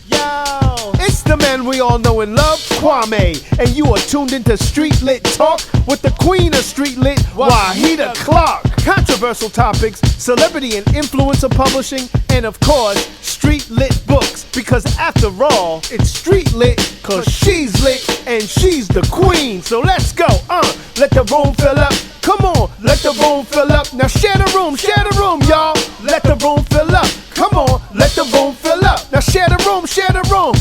Yo, it's the man we all know and love, Kwame, and you are tuned into Street Lit Talk with the queen of Street Lit, Wahida Clark. Controversial topics, celebrity and influencer publishing, and of course, Street Lit books. Because after all, it's Street Lit, cause she's lit and she's the queen. So let's go, let the room fill up. Come on, let the room fill up. Now share the room, y'all. Let the room fill up. Come on, let the room fill up. Now share the room.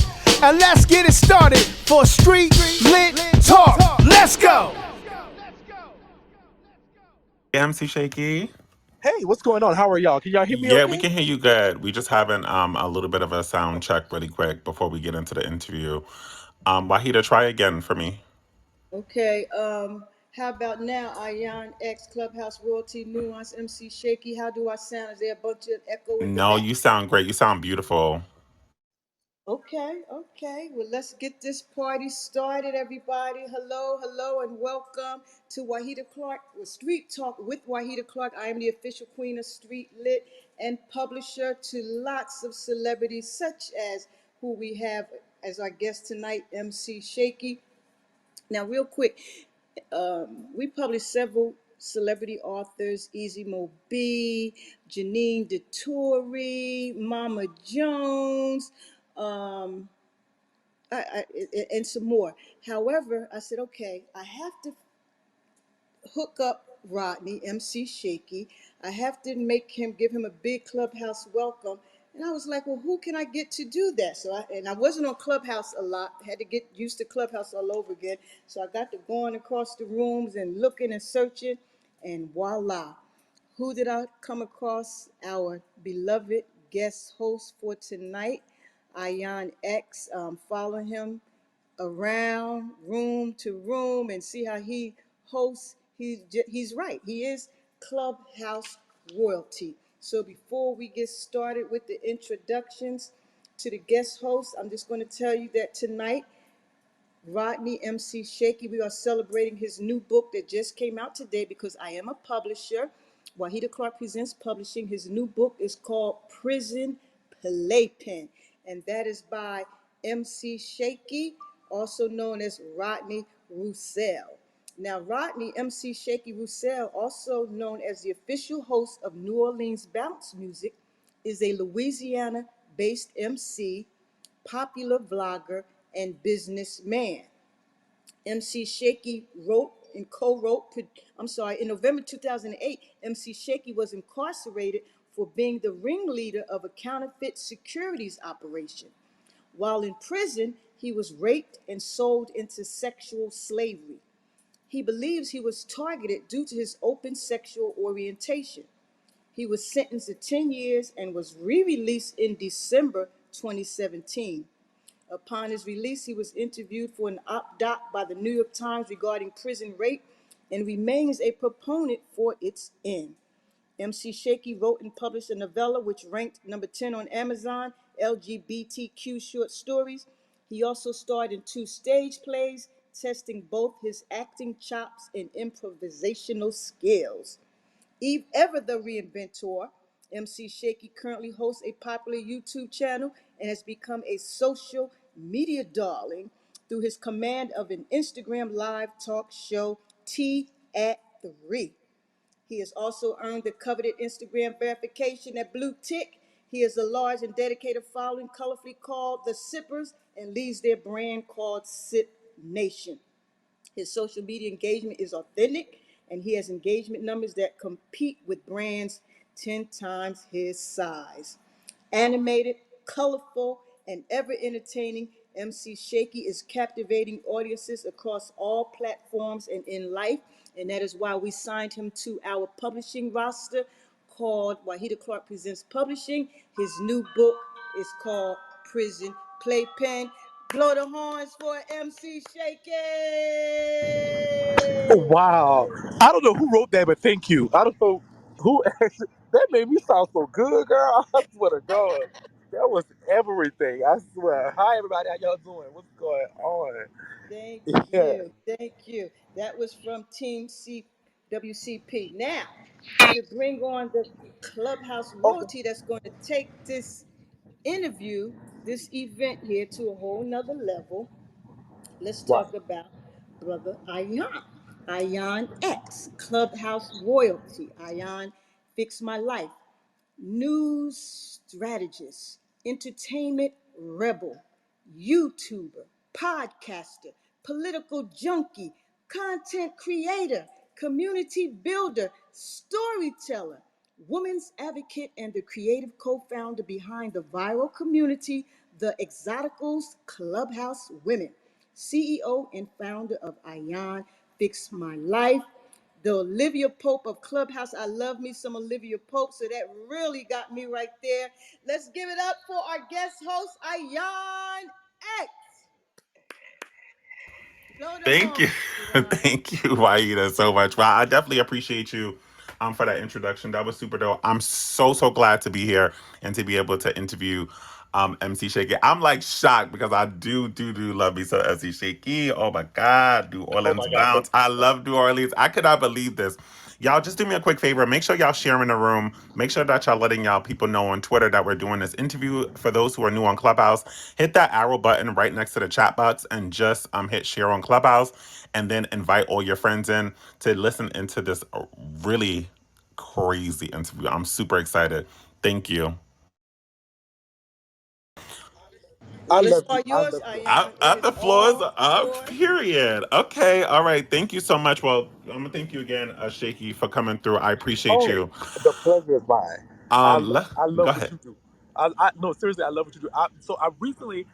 And let's get it started for Street Lit Talk. Let's go. MC Shakie. Hey, what's going on? How are y'all? Can y'all hear me Yeah, we okay? can hear you good. We just having a little bit of a sound check really quick before we get into the interview. Wahida, try again for me. Okay, how about now? Ayan X, Clubhouse Royalty, Nuance, MC Shaky. How do I sound? Is there a bunch of echo in the No, back? you sound great. You sound beautiful. Okay. Well, let's get this party started, everybody. Hello, and welcome to Wahida Clark with Street Talk with Wahida Clark. I am the official queen of Street Lit and publisher to lots of celebrities, such as who we have as our guest tonight, MC Shaky. Now, real quick, we published several celebrity authors: Easy Mo B, Janine Dettori, Mama Jones, um, and some more. However, I said, okay, I have to hook up Rodney, MC Shaky. I have to give him a big Clubhouse welcome. And I was like, well, who can I get to do that? I wasn't on Clubhouse a lot. I had to get used to Clubhouse all over again. So I got to going across the rooms and looking and searching, and voila. Who did I come across? Our beloved guest host for tonight, Ayan X. Follow him around room to room and see how he hosts. He's right. He is Clubhouse royalty. So before we get started with the introductions to the guest hosts, I'm just going to tell you that tonight Rodney MC Shaky, we are celebrating his new book that just came out today because I am a publisher. Wahida Clark Presents Publishing. His new book is called Prison Playpen, and that is by MC Shaky, also known as Rodney Roussel. Now, Rodney MC Shaky Roussel, also known as the official host of New Orleans Bounce Music, is a Louisiana based MC, popular vlogger, and businessman. MC Shaky wrote and co-wrote, in November 2008, MC Shaky was incarcerated for being the ringleader of a counterfeit securities operation. While in prison, he was raped and sold into sexual slavery. He believes he was targeted due to his open sexual orientation. He was sentenced to 10 years and was re-released in December 2017. Upon his release, he was interviewed for an op-doc by the New York Times regarding prison rape and remains a proponent for its end. MC Shaky wrote and published a novella which ranked number 10 on Amazon, LGBTQ short stories. He also starred in 2 stage plays, testing both his acting chops and improvisational skills. Eve Ever the Reinventor, MC Shaky currently hosts a popular YouTube channel and has become a social media darling through his command of an Instagram live talk show, Tea at 3. He has also earned the coveted Instagram verification at Blue Tick. He has a large and dedicated following, colorfully called The Sippers, and leads their brand called Sip Nation. His social media engagement is authentic, and he has engagement numbers that compete with brands 10 times his size. Animated, colorful, and ever entertaining, MC Shaky is captivating audiences across all platforms and in life, and that is why we signed him to our publishing roster called Wahida Clark Presents Publishing. His new book is called Prison Playpen. Blow the horns for MC Shaky. Wow. I don't know who wrote that, but thank you. I don't know who actually. That made me sound so good, girl. I swear to God. That was everything. I swear. Hi, everybody. How y'all doing? What's going on? Thank Yeah. you. Thank you. That was from Team WCP. Now, to bring on the Clubhouse Okay. royalty that's going to take this interview, this event here to a whole nother level. Let's Right. talk about Brother Ayan. Ayan X, Clubhouse royalty. Ayan Fix My Life. News strategist, entertainment rebel, YouTuber, podcaster, political junkie, content creator, community builder, storyteller, women's advocate, and the creative co founder behind the viral community, The Exoticals Clubhouse Women. CEO and founder of Ayan Fix My Life, the Olivia Pope of Clubhouse. I love me some Olivia Pope, so that really got me right there. Let's give it up for our guest host, Ayan X. Blow the Thank horn, you. Ayan. Thank you, Waida, so much. Well, I definitely appreciate you for that introduction. That was super dope. I'm so glad to be here and to be able to interview MC Shakie. I'm like shocked because I do love me so MC Shakie. Oh my God, New Oh Orleans my God, thank bounce. I love New Orleans. I could not believe this. Y'all just do me a quick favor. Make sure y'all sharing the room. Make sure that y'all letting y'all people know on Twitter that we're doing this interview. For those who are new on Clubhouse, hit that arrow button right next to the chat box and just hit share on Clubhouse, and then invite all your friends in to listen into this really crazy interview. I'm super excited. Thank you. you. I Well, it's love all you. I yours, love you. Ayan. It is The floor's all up, yours. period. Okay, all right. Thank you so much. Well, I'm gonna thank you again, Shaky, for coming through. I appreciate Oh, you. the pleasure is mine. Let I Go love what ahead. you do. No, seriously, I love what you do. So I recently,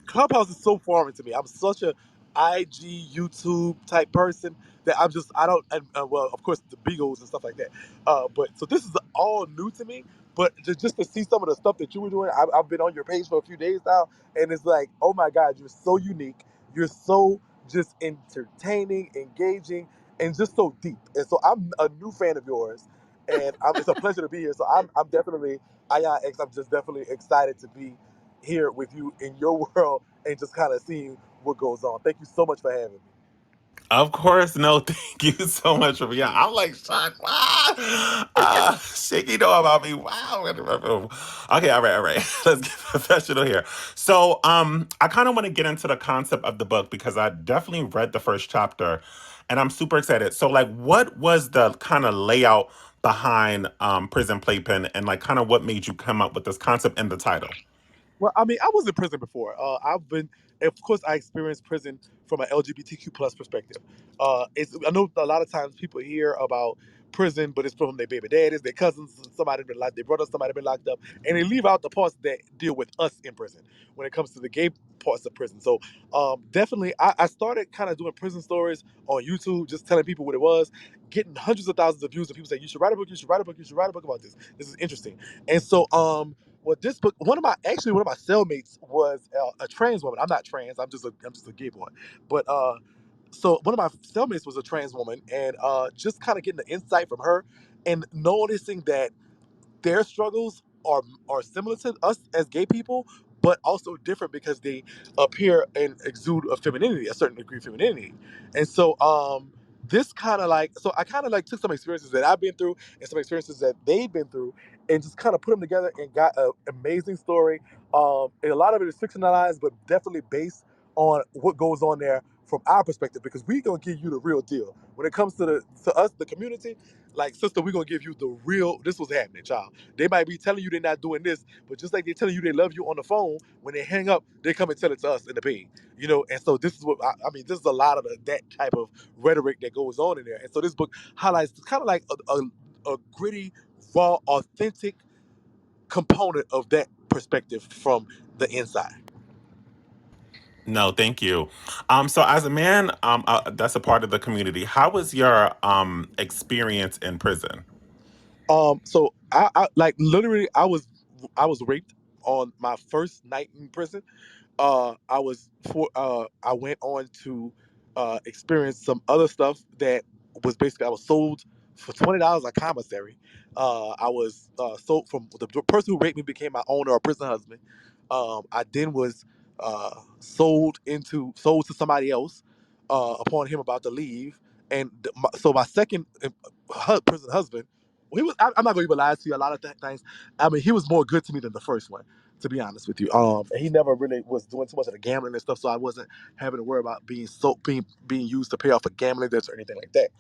Clubhouse is so foreign to me. I'm such a IG YouTube type person that I don't and well, of course the Beagles and stuff like that. But so this is all new to me. But just to see some of the stuff that you were doing, I've been on your page for a few days now, and it's like, oh my God, you're so unique. You're so just entertaining, engaging, and just so deep. And so I'm a new fan of yours, and it's a pleasure to be here. So I'm definitely IIX. I'm just definitely excited to be here with you in your world and just kind of seeing what goes on. Thank you so much for having me. Of course, no, thank you so much for me. I'm like shocked. Wow. Shaky know about me. Wow. Okay, all right. Let's get professional here. So, I kind of want to get into the concept of the book because I definitely read the first chapter, and I'm super excited. So, like, what was the kind of layout behind Prison Playpen, and like, kind of what made you come up with this concept and the title? Well, I mean, I was in prison before. Of course, I experienced prison from an LGBTQ plus perspective. I know a lot of times people hear about prison, but it's from their baby daddies, their cousins, somebody been locked, their brother, somebody been locked up, and they leave out the parts that deal with us in prison when it comes to the gay parts of prison. So, definitely, I started kind of doing prison stories on YouTube, just telling people what it was, getting hundreds of thousands of views, and people say, "You should write a book. You should write a book. You should write a book about this. This is interesting." And so, well, this book, one of my cellmates was a trans woman. I'm not trans. I'm just a gay boy. But so one of my cellmates was a trans woman, and just kind of getting the insight from her, and noticing that their struggles are similar to us as gay people, but also different because they appear and exude a femininity, a certain degree of femininity. And so this kind of like so I kind of like took some experiences that I've been through and some experiences that they've been through and just kind of put them together and got an amazing story. And a lot of it is fictionalized, but definitely based on what goes on there from our perspective because we gonna give you the real deal when it comes to to us, the community. Like, sister, we're gonna give you the real. This was happening, child. They might be telling you they're not doing this, but just like they're telling you they love you on the phone, when they hang up, they come and tell it to us in the page. And so this is what I mean. This is a lot of that type of rhetoric that goes on in there. And so this book highlights kind of like a gritty, raw, authentic component of that perspective from the inside. No, thank you. So as a man, that's a part of the community. How was your experience in prison? So I like literally I was raped on my first night in prison. I went on to experience some other stuff that was basically I was sold for $20 a commissary. I was sold from the person who raped me became my owner or prison husband. I then was sold to somebody else upon him about to leave, and so my second prison husband he was. I'm not gonna even lie to you. A lot of things. I mean, he was more good to me than the first one, to be honest with you. And he never really was doing too much of the gambling and stuff, so I wasn't having to worry about being used to pay off for gambling debts or anything like that.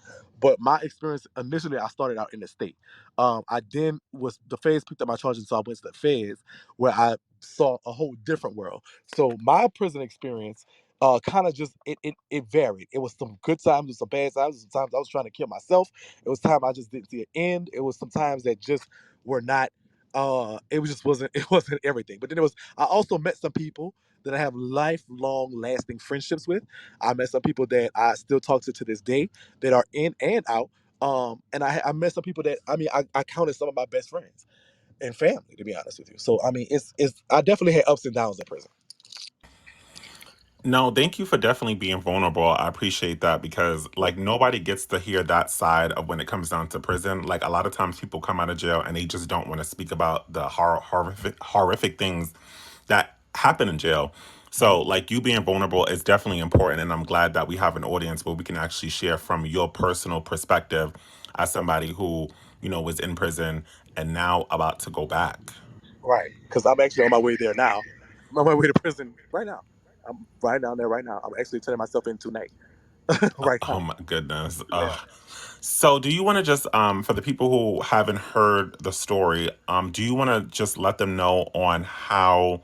But my experience initially, I started out in the state. I then was the feds picked up my charges, so I went to the feds, where I saw a whole different world. So my prison experience kind of just it varied. It was some good times, it was some bad times. Sometimes I was trying to kill myself. It was time I just didn't see an end. It was sometimes that just were not. It was just wasn't. It wasn't everything. But then it was. I also met some people that I have lifelong, lasting friendships with. I met some people that I still talk to this day that are in and out. And I met some people that I counted some of my best friends and family, to be honest with you. So I mean, it's I definitely had ups and downs in prison. No, thank you for definitely being vulnerable. I appreciate that because like nobody gets to hear that side of when it comes down to prison. Like a lot of times people come out of jail and they just don't want to speak about the horrific things that happen in jail. So like you being vulnerable is definitely important, and I'm glad that we have an audience where we can actually share from your personal perspective as somebody who, was in prison and now about to go back. Right, because I'm actually on my way there now. I'm on my way to prison right now. I'm right down there right now. I'm actually turning myself in tonight, right Oh now. my goodness. Yeah. So, do you want to just, for the people who haven't heard the story, do you want to just let them know on how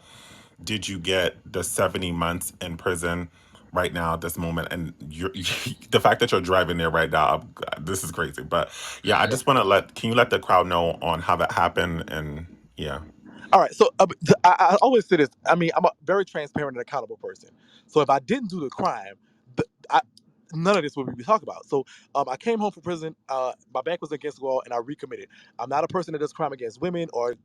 did you get the 70 months in prison right now at this moment? And the fact that you're driving there right now, this is crazy. But yeah, I just want to can you let the crowd know on how that happened? And yeah. All right. So I always say this. I mean, I'm a very transparent and accountable person. So if I didn't do the crime, none of this would be talked about. So I came home from prison. My back was against the wall, and I recommitted. I'm not a person that does crime against women or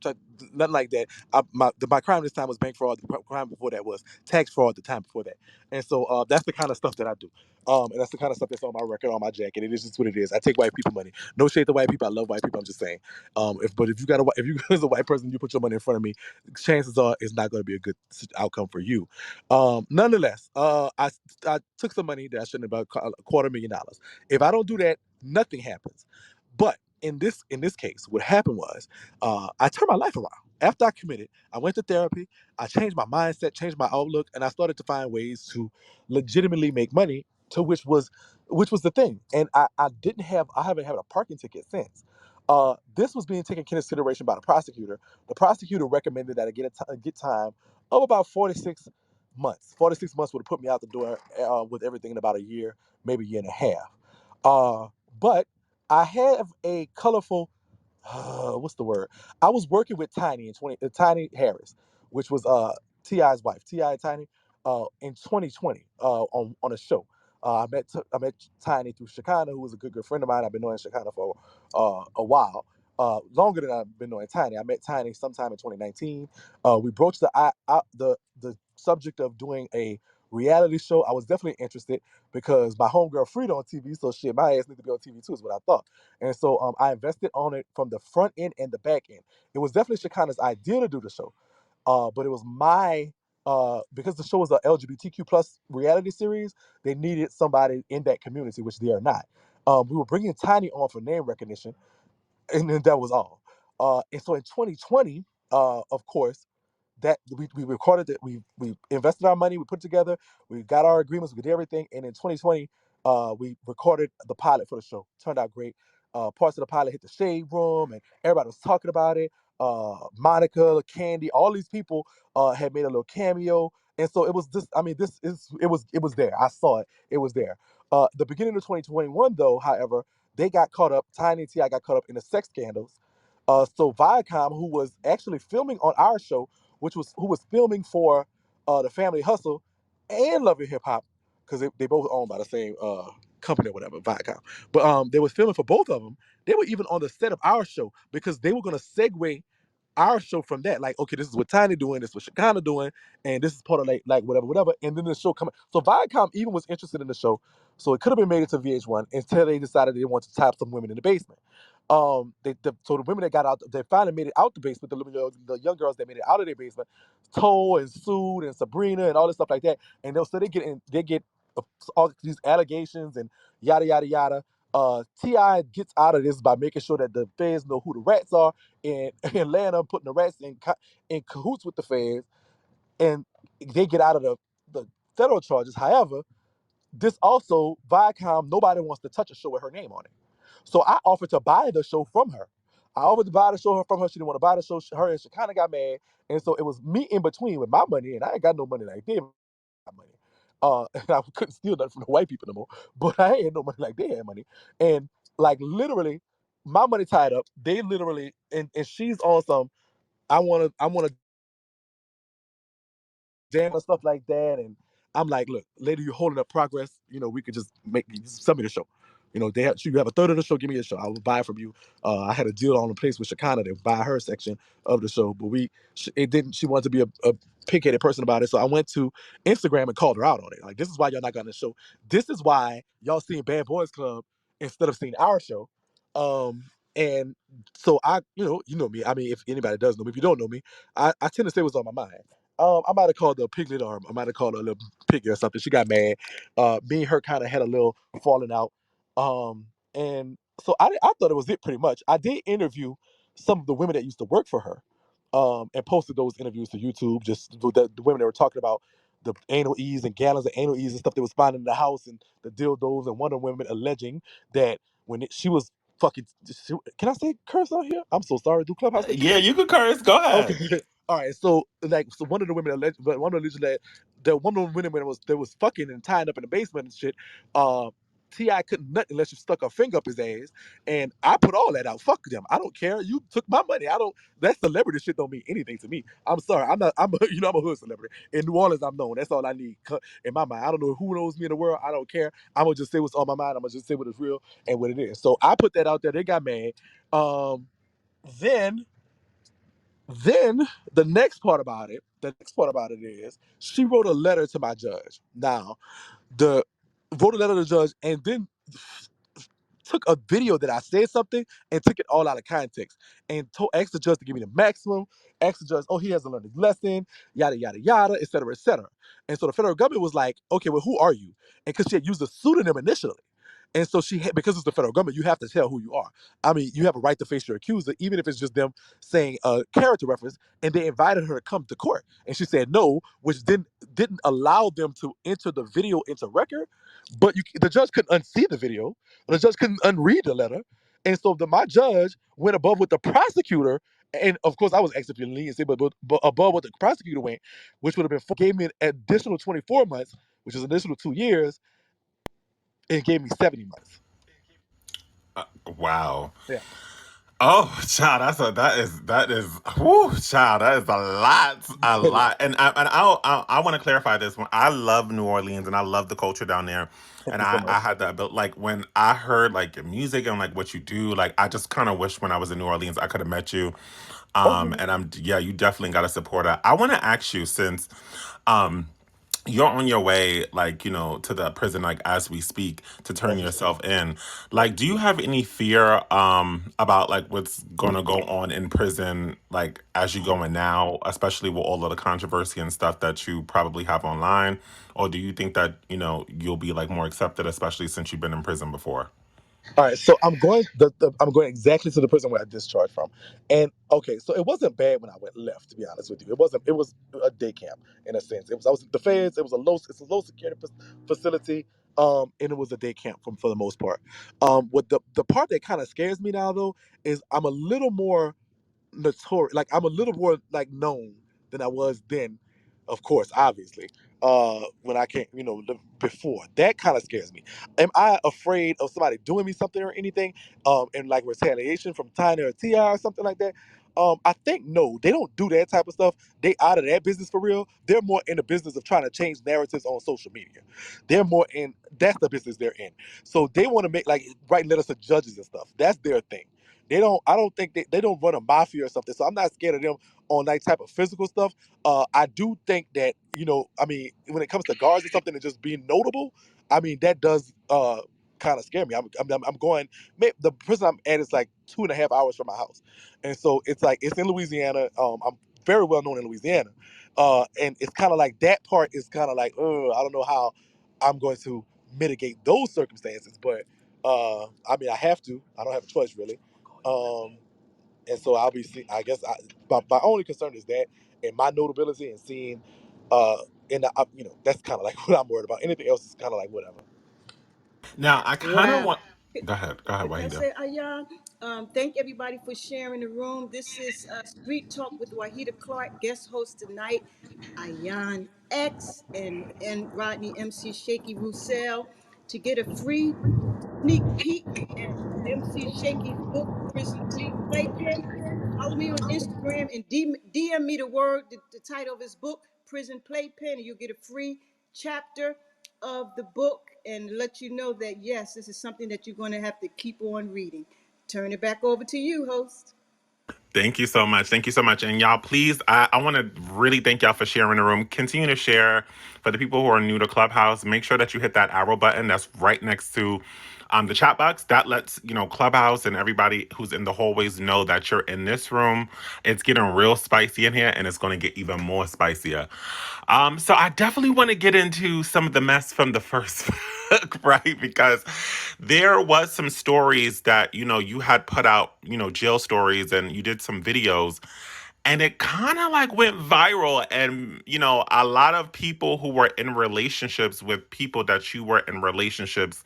nothing like that. My crime this time was bank fraud. The crime before that was tax fraud. The time before that, and so that's the kind of stuff that I do. And that's the kind of stuff that's on my record, on my jacket. It is just what it is. I take white people money. No shade to white people. I love white people. I'm just saying. If you got if you as a white person, you put your money in front of me, chances are it's not going to be a good outcome for you. Nonetheless, I took some money that I shouldn't have, about $250,000. If I don't do that, nothing happens. But in this case, what happened was I turned my life around. After I committed, I went to therapy. I changed my mindset, changed my outlook, and I started to find ways to legitimately make money. To which was the thing. And I haven't had a parking ticket since. This was being taken into consideration by the prosecutor. The prosecutor recommended that I get time of about 46 months. 46 months would have put me out the door with everything in about a year, maybe a year and a half. But I have a colorful, what's the word? I was working with Tiny Harris, which was Ti's wife, Ti Tiny, in 2020 on a show. I met Tiny through Shakana, who was a good friend of mine. I've been knowing Shakana for a while, longer than I've been knowing Tiny. I met Tiny sometime in 2019. We broached the subject of doing a reality show. I was definitely interested because my homegirl Frida on TV, so shit, my ass need to be on TV too, is what I thought. And so I invested on it from the front end and the back end. It was definitely Shakana's idea to do the show, but it was my because the show is a LGBTQ plus reality series. They needed somebody in that community, which they are not. We were bringing Tiny on for name recognition, and then that was all. And so in 2020, of course, that we recorded it. We invested our money. We put it together. We got our agreements. We did everything. And in 2020, we recorded the pilot for the show. Turned out great. Parts of the pilot hit the shade room, and everybody was talking about it. Monica, Candy, all these people had made a little cameo, and so it was this. I mean, it was there. I saw it. It was there. The beginning of 2021, though, however, they got caught up. Tiny and Ti got caught up in the sex scandals. So Viacom, who was actually filming on our show, who was filming for the Family Hustle and Love and Hip Hop, because they both owned by the same company or whatever, Viacom. But they was filming for both of them. They were even on the set of our show because they were gonna segue our show from that. Like, okay, this is what Tiny doing, this is what Shekinah doing, and this is part of like whatever. And then the show coming. So Viacom even was interested in the show, so it could have been made it to VH1 until they decided they wanted to tap some women in the basement. So the women that got out, they finally made it out the basement. The young girls that made it out of their basement, Toe and Sued and Sabrina and all this stuff like that. And they get all these allegations and yada yada yada. Ti gets out of this by making sure that the feds know who the rats are, and Atlanta putting the rats in cahoots with the feds, and they get out of the federal charges. However, this also Viacom, nobody wants to touch a show with her name on it. So I offered to buy the show from her. I offered to buy the show from her. She didn't want to buy the show. Her and she kind of got mad, and so it was me in between with my money, and I ain't got no money like they got money. And I couldn't steal nothing from the white people no more. But I ain't no money like they had money, and like literally, my money tied up. They literally, and she's on some. I want to jam and stuff like that. And I'm like, look, lady, you're holding up progress. We could just send me the show. You have a third of the show. Give me a show. I will buy it from you. I had a deal on the place with Shakana to buy her section of the show, but it didn't. She wanted to be a pig-headed person about it, so I went to Instagram and called her out on it. Like, this is why y'all not got on the show. This is why y'all seeing Bad Boys Club instead of seeing our show. And so you know me. I mean, if anybody does know me, if you don't know me, I tend to say what's on my mind. I might have called her a piglet, or I might have called her a little piggy or something. She got mad. Me and her kind of had a little falling out. And so I thought it was it pretty much. I did interview some of the women that used to work for her, and posted those interviews to YouTube. Just the women that were talking about the anal ease and gallons of anal ease and stuff they was finding in the house, and the dildos, and one of the women alleging that she was fucking. Can I say curse on here? I'm so sorry. Do Clubhouse let you Yeah, curse? you could curse. Go ahead. Okay. All right. So one of the women alleged, but one of the alleged that one of the women was fucking and tying up in the basement and shit. Ti couldn't nut unless you stuck a finger up his ass, and I put all that out. Fuck them. I don't care. You took my money. I don't. That celebrity shit don't mean anything to me. I'm sorry. I'm not. I'm a, I'm a hood celebrity in New Orleans. I'm known. That's all I need in my mind. I don't know who knows me in the world. I don't care. I'm gonna just say what's on my mind. I'm gonna just say what is real and what it is. So I put that out there. They got mad. Um, then then the next part about it is she wrote a letter to my judge. Now, the wrote a letter to the judge, and then took a video that I said something and took it all out of context, and asked the judge to give me the maximum. Asked the judge, oh, he hasn't learned his lesson, yada yada yada, et cetera, et cetera. And so the federal government was like, okay, well, who are you? And because she had used a pseudonym initially. And so because it's the federal government, you have to tell who you are. I mean, you have a right to face your accuser, even if it's just them saying a character reference. And they invited her to come to court, and she said no, which then didn't allow them to enter the video into record. But the judge couldn't unsee the video. The judge couldn't unread the letter. And so my judge went above what the prosecutor, and of course I was asking for leniency, but above what the prosecutor went, which would have been gave me an additional 24 months, which is an additional 2 years, and gave me 70 months. Wow. Yeah. Oh, child, that is, whoo, child, that is a It is. lot. And I want to clarify this one. I love New Orleans and I love the culture down there. Thank And you so I much. had that, but like when I heard like your music and like what you do, like I just kind of wish when I was in New Orleans I could have met you. Oh yeah. And yeah, you definitely got to support her. I want to ask you since, um you're on your way, like, to the prison, like as we speak, to turn Right. yourself in. Like, do you have any fear about like what's gonna go on in prison, like as you going now, especially with all of the controversy and stuff that you probably have online? Or do you think that, you'll be like more accepted, especially since you've been in prison before? All right, so I'm going exactly to the prison where I discharged from, and okay, so it wasn't bad when I went left. To be honest with you, it wasn't. It was a day camp in a sense. I was the feds. It's a low security facility, and it was a day camp for the most part. What the part that kind of scares me now though is I'm a little more notorious. Like, I'm a little more like known than I was then. Of course, obviously, when I came, before that kind of scares me. Am I afraid of somebody doing me something or anything, and like retaliation from Tiny or Ti or something like that? I think no, they don't do that type of stuff. They out of that business for real. They're more in the business of trying to change narratives on social media. They're more in That's the business they're in. So they want to make like write letters to judges and stuff. That's their thing. They don't. I don't think they don't run a mafia or something. So I'm not scared of them on that type of physical stuff. I do think that I mean, when it comes to guards or something and just being notable, I mean that does kind of scare me. I'm going. The prison I'm at is like 2.5 hours from my house, and so it's like it's in Louisiana. I'm very well known in Louisiana, and it's kind of like that part is kind of like, I don't know how I'm going to mitigate those circumstances, but I mean, I have to. I don't have a choice really. And so I'll be seeing. I guess my only concern is that and my notability and seeing, uh, in the that's kind of like what I'm worried about. Anything else is kind of like whatever. Now, I kind of Wow. want. Go ahead, Can I Wahida. say, Ayan? Thank everybody for sharing the room. This is Street Talk with Wahida Clark, guest host tonight, Ayan X and Rodney MC Shakie Roussel. To get a free sneak peek at MC Shakie's book, Prison Playpen, follow me on Instagram and DM me the title of his book, Prison Playpen, and you'll get a free chapter of the book and let you know that, yes, this is something that you're going to have to keep on reading. Turn it back over to you, host. Thank you so much. Thank you so much. And y'all, please, I want to really thank y'all for sharing the room. Continue to share. For the people who are new to Clubhouse, make sure that you hit that arrow button that's right next to the chat box. That lets, Clubhouse and everybody who's in the hallways know that you're in this room. It's getting real spicy in here and it's going to get even more spicier. So I definitely want to get into some of the mess from the first book, right? Because there was some stories that, you had put out, jail stories and you did some videos and it kind of like went viral and a lot of people who were in relationships with people that you were in relationships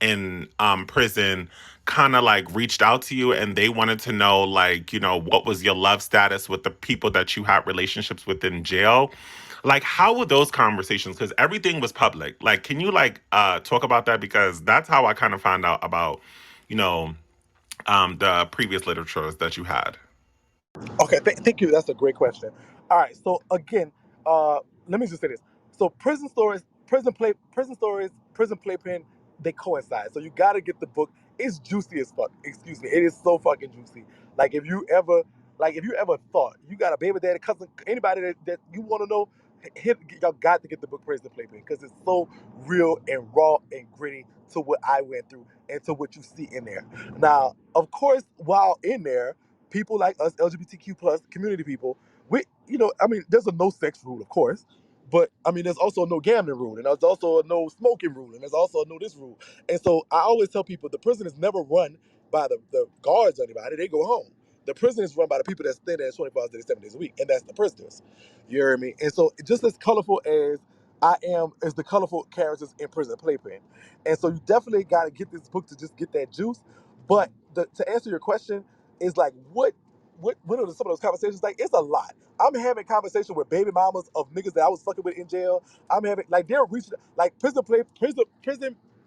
in prison kind of like reached out to you and they wanted to know like what was your love status with the people that you had relationships with in jail, like how were those conversations, because everything was public. Like can you like talk about that, because that's how I kind of found out about you know the previous literatures that you had. Okay, thank you. That's a great question. All right, so again, uh, let me just say this. So prison stories, prison playpen, they coincide. So you got to get the book. It's juicy as fuck. Excuse me, it is so fucking juicy. Like if you ever thought you got a baby daddy, cousin, anybody that you want to know, y'all got to get the book Prison Playpen because it's so real and raw and gritty to what I went through and to what you see in there. Now, of course, while in there people like us LGBTQ plus community people, I mean, there's a no sex rule, of course, but I mean, there's also a no gambling rule, and there's also a no smoking rule, and there's also a no this rule. And so I always tell people the prison is never run by the guards or anybody. They go home. The prison is run by the people that stay there 24 hours a day, 7 days a week, and that's the prisoners. You hear me? And so just as colorful as I am as the colorful characters in Prison Playpen. And so you definitely got to get this book to just get that juice. But to answer your question, is like what are some of those conversations like? It's a lot. I'm having conversation with baby mamas of niggas that I was fucking with in jail. I'm having like they're reaching like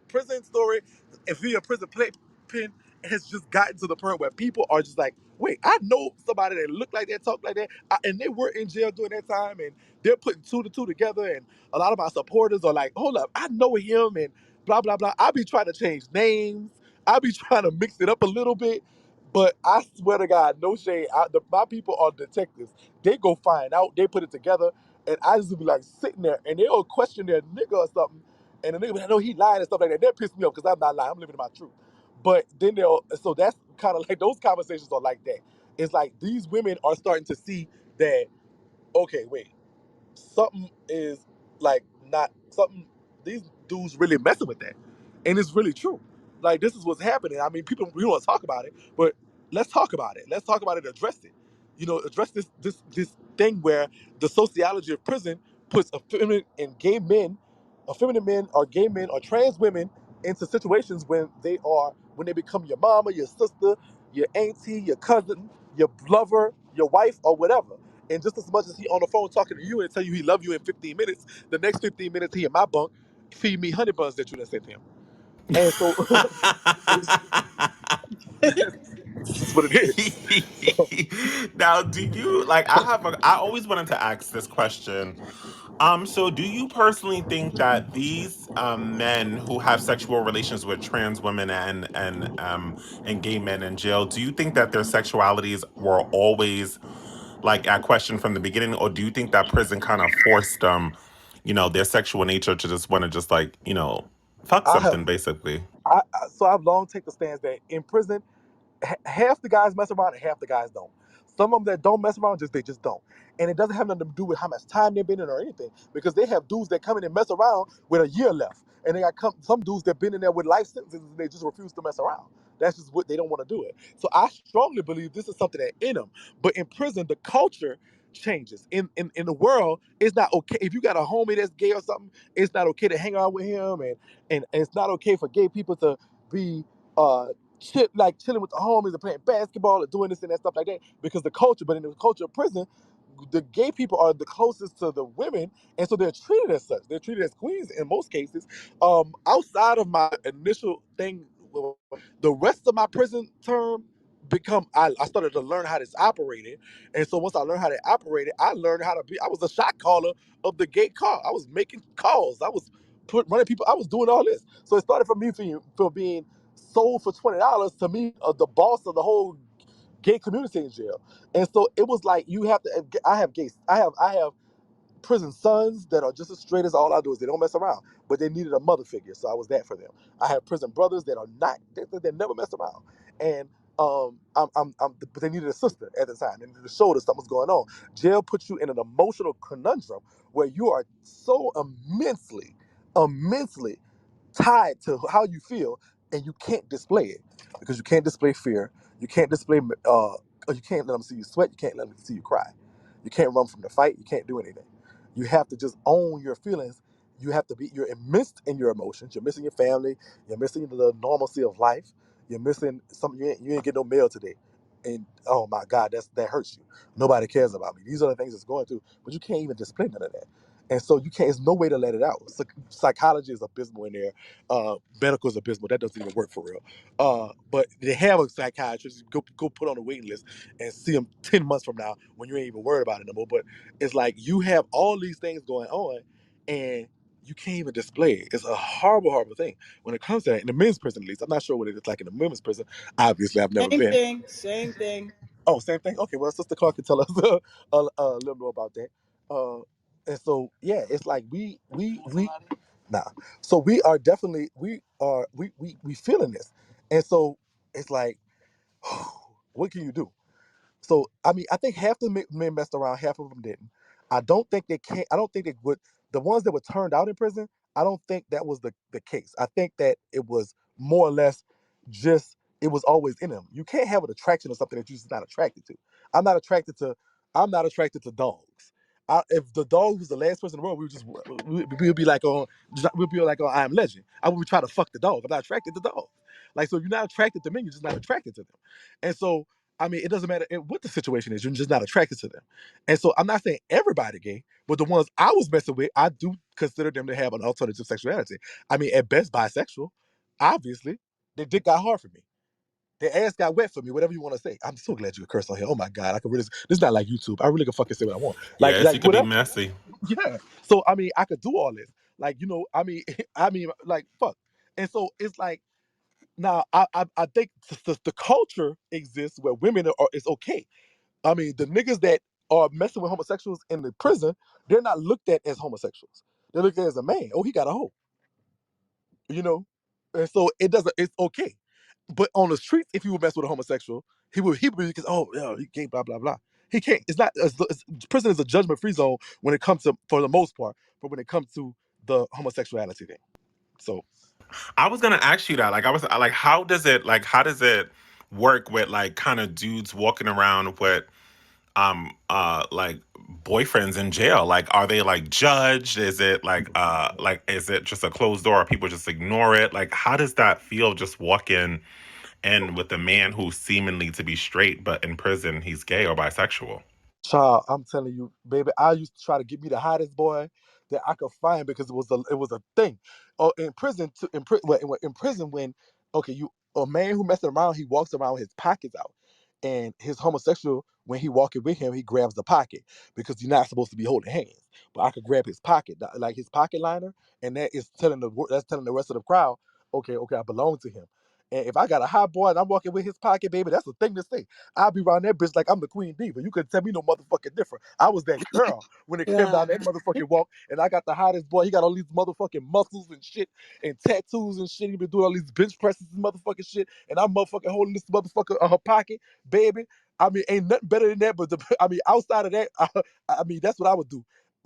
prison story. If you're a prison play pin has just gotten to the point where people are just like, wait, I know somebody that look like that, talk like that, and they were in jail during that time, and they're putting two to two together. And a lot of my supporters are like, hold up, I know him, and blah blah blah. I be trying to change names. I be trying to mix it up a little bit. But I swear to God, no shade. My people are detectives. They go find out. They put it together, and I just be like sitting there, and they'll question their nigga or something, and the nigga be like, "No, he lied and stuff like that." That pissed me off because I'm not lying. I'm living my truth. But then so that's kind of like those conversations are like that. It's like these women are starting to see that. Okay, wait, something is like not something. These dudes really messing with that, and it's really true. Like this is what's happening. I mean, people we don't want to talk about it, but let's talk about it. Let's talk about it. Address it. Address this thing where the sociology of prison puts effeminate and gay men, effeminate men or gay men or trans women into situations when they become your mama, your sister, your auntie, your cousin, your lover, your wife, or whatever. And just as much as he on the phone talking to you and tell you he love you in 15 minutes, the next 15 minutes he in my bunk feed me honey buns that you done sent him. And so it's just what it is. So Now, do you like? I always wanted to ask this question. So do you personally think that these men who have sexual relations with trans women and gay men in jail, do you think that their sexualities were always like at question from the beginning, or do you think that prison kind of forced them, their sexual nature to just want to just like fuck I have something basically? so I've long taken the stance that in prison half the guys mess around and half the guys don't. Some of them that don't mess around, they just don't. And it doesn't have nothing to do with how much time they've been in or anything, because they have dudes that come in and mess around with a year left, and they got some dudes that been in there with life sentences and they just refuse to mess around. That's just what they don't want to do it. So I strongly believe this is something that in them, but in prison the culture changes. In the world, it's not okay if you got a homie that's gay or something. It's not okay to hang out with him, and it's not okay for gay people to be chilling with the homies and playing basketball or doing this and that stuff like that, because the culture. But in the culture of prison, the gay people are the closest to the women, and so they're treated as such. They're treated as queens in most cases. Outside of my initial thing, the rest of my prison term I started to learn how this operated, and so once I learned how to operate it, I learned how to be. I was a shot caller of the gay car. I was making calls. I was running people. I was doing all this. So it started from me for being sold for $20 to me, the boss of the whole gay community in jail. And so it was like you have to. I have gays. I have prison sons that are just as straight as all I do is they don't mess around, but they needed a mother figure, so I was that for them. I have prison brothers that are not, they never mess around, and but they needed a sister at the time. They needed to show that something was going on. Jail puts you in an emotional conundrum where you are so immensely tied to how you feel, and you can't display it because you can't display fear. You can't display, or you can't let them see you sweat. You can't let them see you cry. You can't run from the fight. You can't do anything. You have to just own your feelings. You have to be. You're immersed in your emotions. You're missing your family. You're missing the normalcy of life. You're missing some. You ain't get no mail today, and oh my God, that hurts you. Nobody cares about me. These are the things that's going through, but you can't even display none of that. And so you can't. There's no way to let it out. Psychology is abysmal in there. Medical is abysmal. That doesn't even work for real. But they have a psychiatrist. Go put on a waiting list and see them 10 months from now when you ain't even worried about it no more. But it's like you have all these things going on, and you can't even display it. It's a horrible, horrible thing when it comes to that. In the men's prison, at least, I'm not sure what it is like in the women's prison. Obviously, I've never Same been. thing, same thing. Oh, same thing. Okay, well, Sister Clark can tell us a little more about that. Uh, and so, yeah, it's like we nah. So we are definitely we feeling this, and so it's like, what can you do? So I mean, I think half the men messed around, half of them didn't. I don't think they can. I don't think they would. The ones that were turned out in prison, I don't think that was the case. I think that it was more or less just it was always in them. You can't have an attraction to something that you're just not attracted to. I'm not attracted to. I'm not attracted to dogs. If the dog was the last person in the world, we would be like on we'd be like on I Am Legend. I would try to fuck the dog. I'm not attracted to dogs. Like so, if you're not attracted to men, you're just not attracted to them. And so I mean, it doesn't matter what the situation is. You're just not attracted to them. And so I'm not saying everybody gay, but the ones I was messing with, I do consider them to have an alternative sexuality. I mean, at best, bisexual. Obviously, their dick got hard for me. Their ass got wet for me, whatever you want to say. I'm so glad you could curse on here. Oh my God, I could really, this is not like YouTube. I really can fucking say what I want. Yes, Like you could be whatever. messy. Yeah. So, I mean, I could do all this. Like, I mean, like, fuck. And so it's like, now, I think the culture exists where women is okay. I mean, the niggas that are messing with homosexuals in the prison, they're not looked at as homosexuals. They're looked at as a man. Oh, he got a hoe, you know? And so it's okay. But on the streets, if you would mess with a homosexual, he would be because, oh, yeah, he gay, blah, blah, blah. He can't, it's not, prison is a judgment free zone when it comes to, for the most part, but when it comes to the homosexuality thing. So, I was gonna ask you that. Like, I was like, how does it work with like kind of dudes walking around with like boyfriends in jail? Like, are they like judged? Is it like is it just a closed door? Or people just ignore it? Like, how does that feel? Just walking in with a man who's seemingly to be straight, but in prison he's gay or bisexual. child, I'm telling you, baby, I used to try to get me the hottest boy that I could find because it was a thing. Oh, in prison, in prison when okay, you a man who messes around, he walks around with his pockets out, and his homosexual when he walking with him, he grabs the pocket because you're not supposed to be holding hands. But I could grab his pocket, like his pocket liner, and that's telling the rest of the crowd, okay, I belong to him. And if I got a hot boy and I'm walking with his pocket, baby, that's the thing to say. I'll be around that bitch like I'm the queen diva. You couldn't tell me no motherfucking different. I was that girl when it came down Yeah. that motherfucking walk, and I got the hottest boy. He got all these motherfucking muscles and shit, and tattoos and shit. He been doing all these bench presses and motherfucking shit, and I'm motherfucking holding this motherfucker on her pocket, baby. I mean, ain't nothing better than that. But I mean, outside of that, I mean, that's what I would do.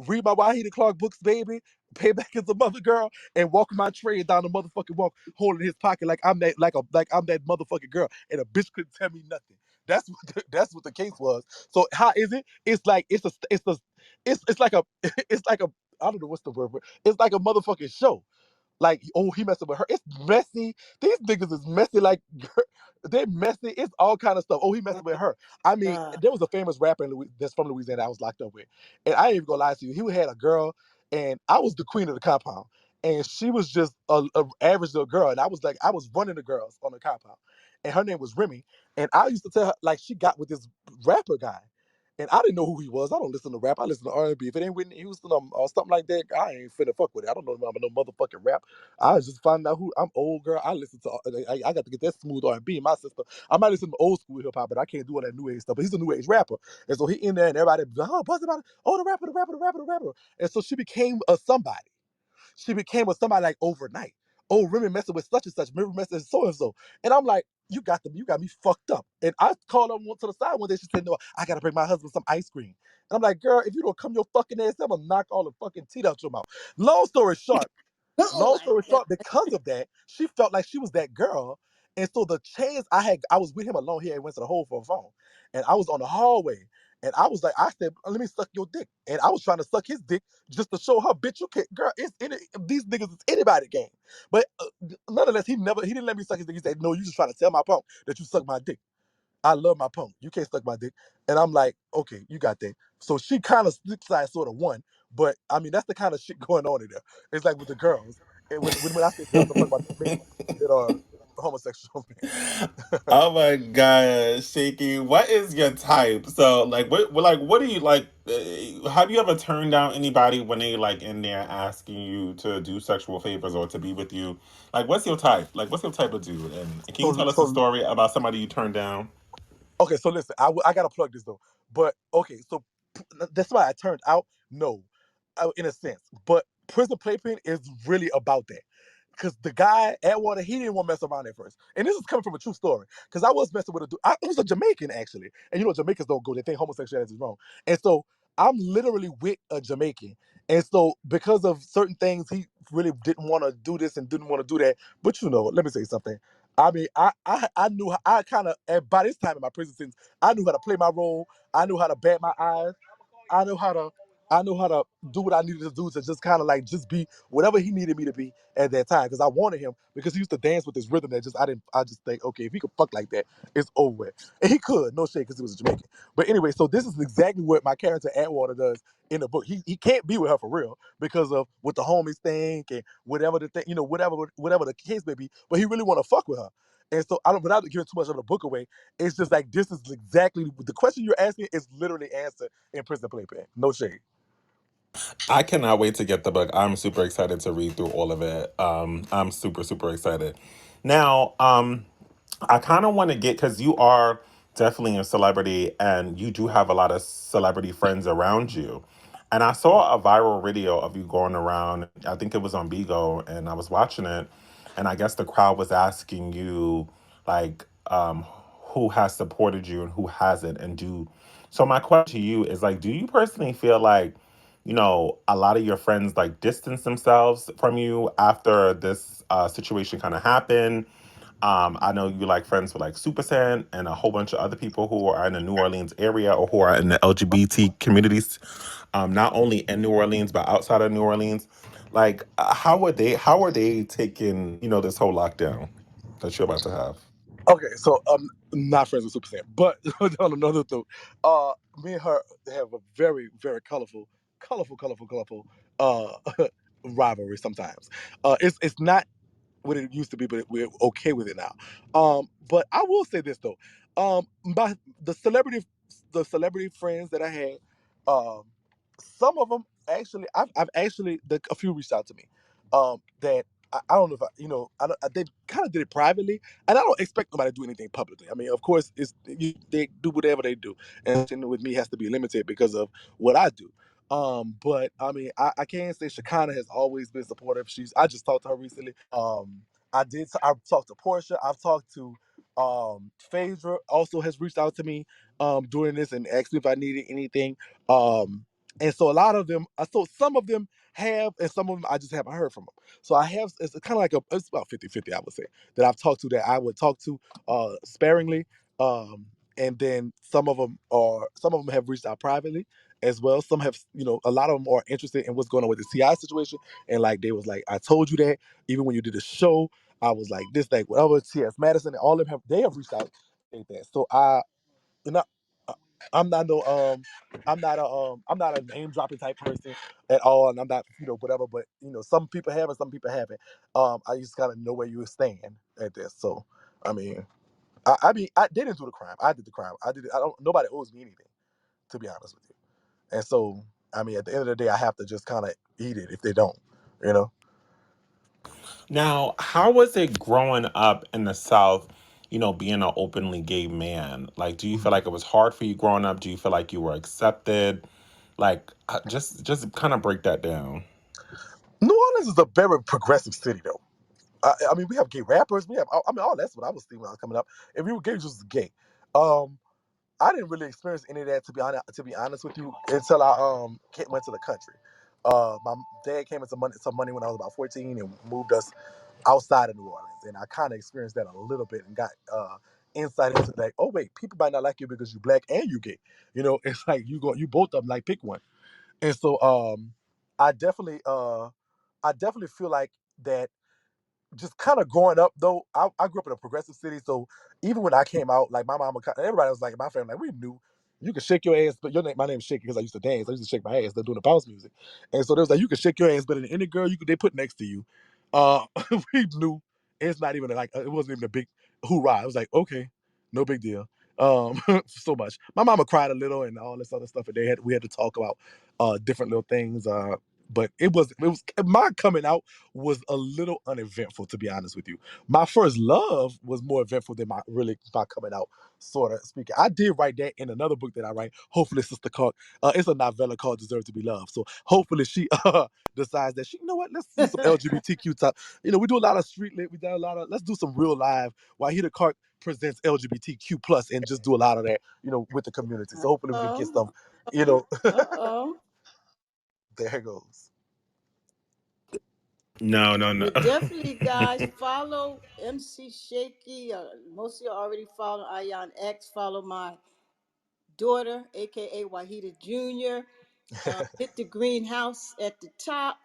Read my Wahida Clark books, baby. Pay back as a mother girl, and walk my trade down the motherfucking walk, holding his pocket like I'm that, like I'm that motherfucking girl, and a bitch couldn't tell me nothing. That's what that's what the case was. So how is it? It's like it's like a it's like a I don't know what's the word. It's like a motherfucking show. Like, oh, he messing with her. It's messy. These niggas is messy. Like, they're messy. It's all kind of stuff. Oh, he messing with her. I mean, God. there was a famous rapper that's from Louisiana I was locked up with, and I ain't even gonna lie to you. He had a girl, and I was the queen of the compound, and she was just a average little girl, and I was running the girls on the compound, and her name was Remy, and I used to tell her like she got with this rapper guy. And I didn't know who he was. I don't listen to rap. I listen to R&B. If it ain't Whitney Houston or something like that, I ain't finna fuck with it. I don't know about no motherfucking rap. I was just finding out who I'm old girl. I listen to I got to get that smooth R&B in my system. I might listen to old school hip hop, but I can't do all that new age stuff. But he's a new age rapper, and so he in there and everybody oh buzz about it. Oh, the rapper, the rapper, the rapper, the rapper. And so she became a somebody. She became with somebody like overnight. Oh, Remy messing with such and such. Remy messing with so and so. And I'm like, you got me fucked up. And I called her to the side one day. She said, no, I gotta bring my husband some ice cream. And I'm like, girl, if you don't come your fucking ass, I'm gonna knock all the fucking teeth out your mouth. Long story short, Oh long my story God. short, because of that, she felt like she was that girl. And so the chance I was with him alone here. He went to the hole for a phone. And I was on the hallway. And I was like, I said, let me suck your dick. And I was trying to suck his dick just to show her, bitch, you can't, girl, these niggas is anybody game. But nonetheless, he didn't let me suck his dick. He said, no, you just trying to tell my punk that you suck my dick. I love my punk. You can't suck my dick. And I'm like, okay, you got that. So she kind of side sort of won. But I mean, that's the kind of shit going on in there. It's like with the girls. And when I say girls, I'm talking about the men that are homosexual men. Oh my god, Shaky, what is your type? So, like, what do you like? Have you ever turned down anybody when they like in there asking you to do sexual favors or to be with you? Like, what's your type? Like, what's your type of dude? And can you so tell us a so story about somebody you turned down? okay, so listen, I gotta plug this though. But okay, so that's why I turned out. No, in a sense, but prison playpen is really about that. Because the guy Atwater, he didn't want to mess around at first, and this is coming from a true story. Because I was messing with a dude. It was a Jamaican actually, and you know Jamaicans don't go; they think homosexuality is wrong. And so I'm literally with a Jamaican, and so because of certain things, he really didn't want to do this and didn't want to do that. But you know, let me say something. I mean, I knew I kind of by this time in my prison sentence, I knew how to play my role. I knew how to bat my eyes. I know how to I know how to do what I needed to do to just kind of like just be whatever he needed me to be at that time because I wanted him because he used to dance with this rhythm that I just think okay if he could fuck like that it's over with and he could no shade because he was a Jamaican but anyway so this is exactly what my character Atwater does in the book he can't be with her for real because of what the homies think and whatever the thing you know whatever the case may be but he really want to fuck with her and so I don't without giving too much of the book away it's just like this is exactly the question you're asking is literally answered in prison playpen no shade. I cannot wait to get the book. I'm super excited to read through all of it. I'm super excited. Now, I kind of want to get because you are definitely a celebrity and you do have a lot of celebrity friends around you. And I saw a viral video of you going around. I think it was on Bigo, and I was watching it. And I guess the crowd was asking you, like, who has supported you and who hasn't. And do so. My question to you is, like, do you personally feel like, a lot of your friends like distance themselves from you after this situation kind of happened? I know you like friends with like Super Sen and a whole bunch of other people who are in the New Orleans area or who are in the LGBT communities, not only in New Orleans but outside of New Orleans. Like, how are they taking this whole lockdown that you're about to have? Okay, so not friends with Super Sam, but on another note, me and her have a very, very colorful uh rivalry sometimes. It's not what it used to be, but we're okay with it now. But I will say this though, my the celebrity the celebrity friends that I had, um, some of them actually, I've actually a few reached out to me, that I don't know if I don't, they kind of did it privately, and I don't expect nobody to do anything publicly. I mean, of course, they do whatever they do, and with me has to be limited because of what I do. But I mean, I can say Shakana has always been supportive. I just talked to her recently. I've talked to Portia. I've talked to Phaedra also has reached out to me doing this and asked me if I needed anything. Um, and so a lot of them, so some of them have, and some of them I just haven't heard from them. So I have, it's kind of like it's about 50-50, I would say, that I've talked to that I would talk to sparingly. And then some of them have reached out privately as well. Some have, a lot of them are interested in what's going on with the CI situation. And like, they was like, I told you that even when you did the show, I was like this, like whatever. T.S. Madison and all of them they have reached out like that. So you know, I'm not no I'm not a name dropping type person at all, and I'm not whatever. But some people have and some people haven't. I just gotta know where you stand at this. So I mean, I didn't do the crime. I did the crime. I did it. I don't. Nobody owes me anything, to be honest with you. And so I mean, at the end of the day, I have to just kind of eat it if they don't. You know. Now, how was it growing up in the South, being an openly gay man? Like, do you feel like it was hard for you growing up? Do you feel like you were accepted? Like, just kind of break that down. New Orleans is a very progressive city, though. I mean, we have gay rappers. We have, I mean, all that's what I was thinking when I was coming up. If you were gay, you was gay. Um, I didn't really experience any of that, to be honest with you, until I went to the country. My dad came into some money when I was about 14 and moved us outside of New Orleans, and I kind of experienced that a little bit and got insight into like, oh wait, people might not like you because you black and you gay. It's like you both of them, like pick one. And so I definitely I definitely feel like that just kind of growing up though, I grew up in a progressive city, so even when I came out, like my mama, everybody was like, my family, like we knew you could shake your ass, but my name is Shakie because I used to dance. I used to shake my ass. They're doing the bounce music, and so they was like, you could shake your ass better than any girl they put next to you. Uh, we knew it's not even like it wasn't even a big hoorah. It was like okay, no big deal. So much. My mama cried a little and all this other stuff, and we had to talk about different little things. But it was my coming out was a little uneventful, to be honest with you. My first love was more eventful than my coming out, sort of speaking. I did write that in another book that I write. Hopefully, Sister Clark, it's a novella called "Deserve to Be Loved." So hopefully, she decides that you know what, let's do some LGBTQ type. We do a lot of street lit. We do a lot of let's do some real live. Wahida Clark presents LGBTQ plus and just do a lot of that, with the community. So hopefully, we can get Oh, some, you know, uh-oh. there goes. No, no, no. But definitely, guys, follow MC Shaky. Most of you already follow Ion X. Follow my daughter, aka Wahida Jr. Hit the greenhouse at the top.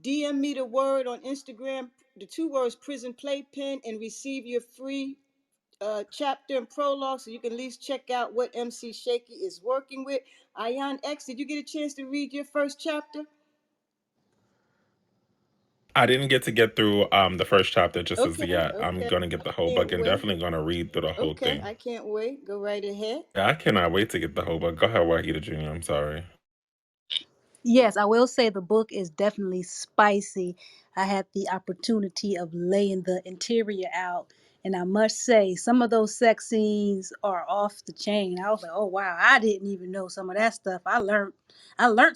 DM me the word on Instagram, the two words prison playpen, and receive your free chapter and prologue so you can at least check out what MC Shaky is working with. Ion X, did you get a chance to read your first chapter? I didn't get through the first chapter just as Okay, yet. I'm okay. gonna get I the whole can't book and wait. definitely gonna read through the whole Okay, thing. I can't wait. Go right ahead. Yeah, I cannot wait to get the whole book. Go ahead, Wahida Jr. I'm sorry. Yes, I will say the book is definitely spicy. I had the opportunity of laying the interior out, and I must say some of those sex scenes are off the chain. I was like, "Oh wow, I didn't even know some of that stuff." I learned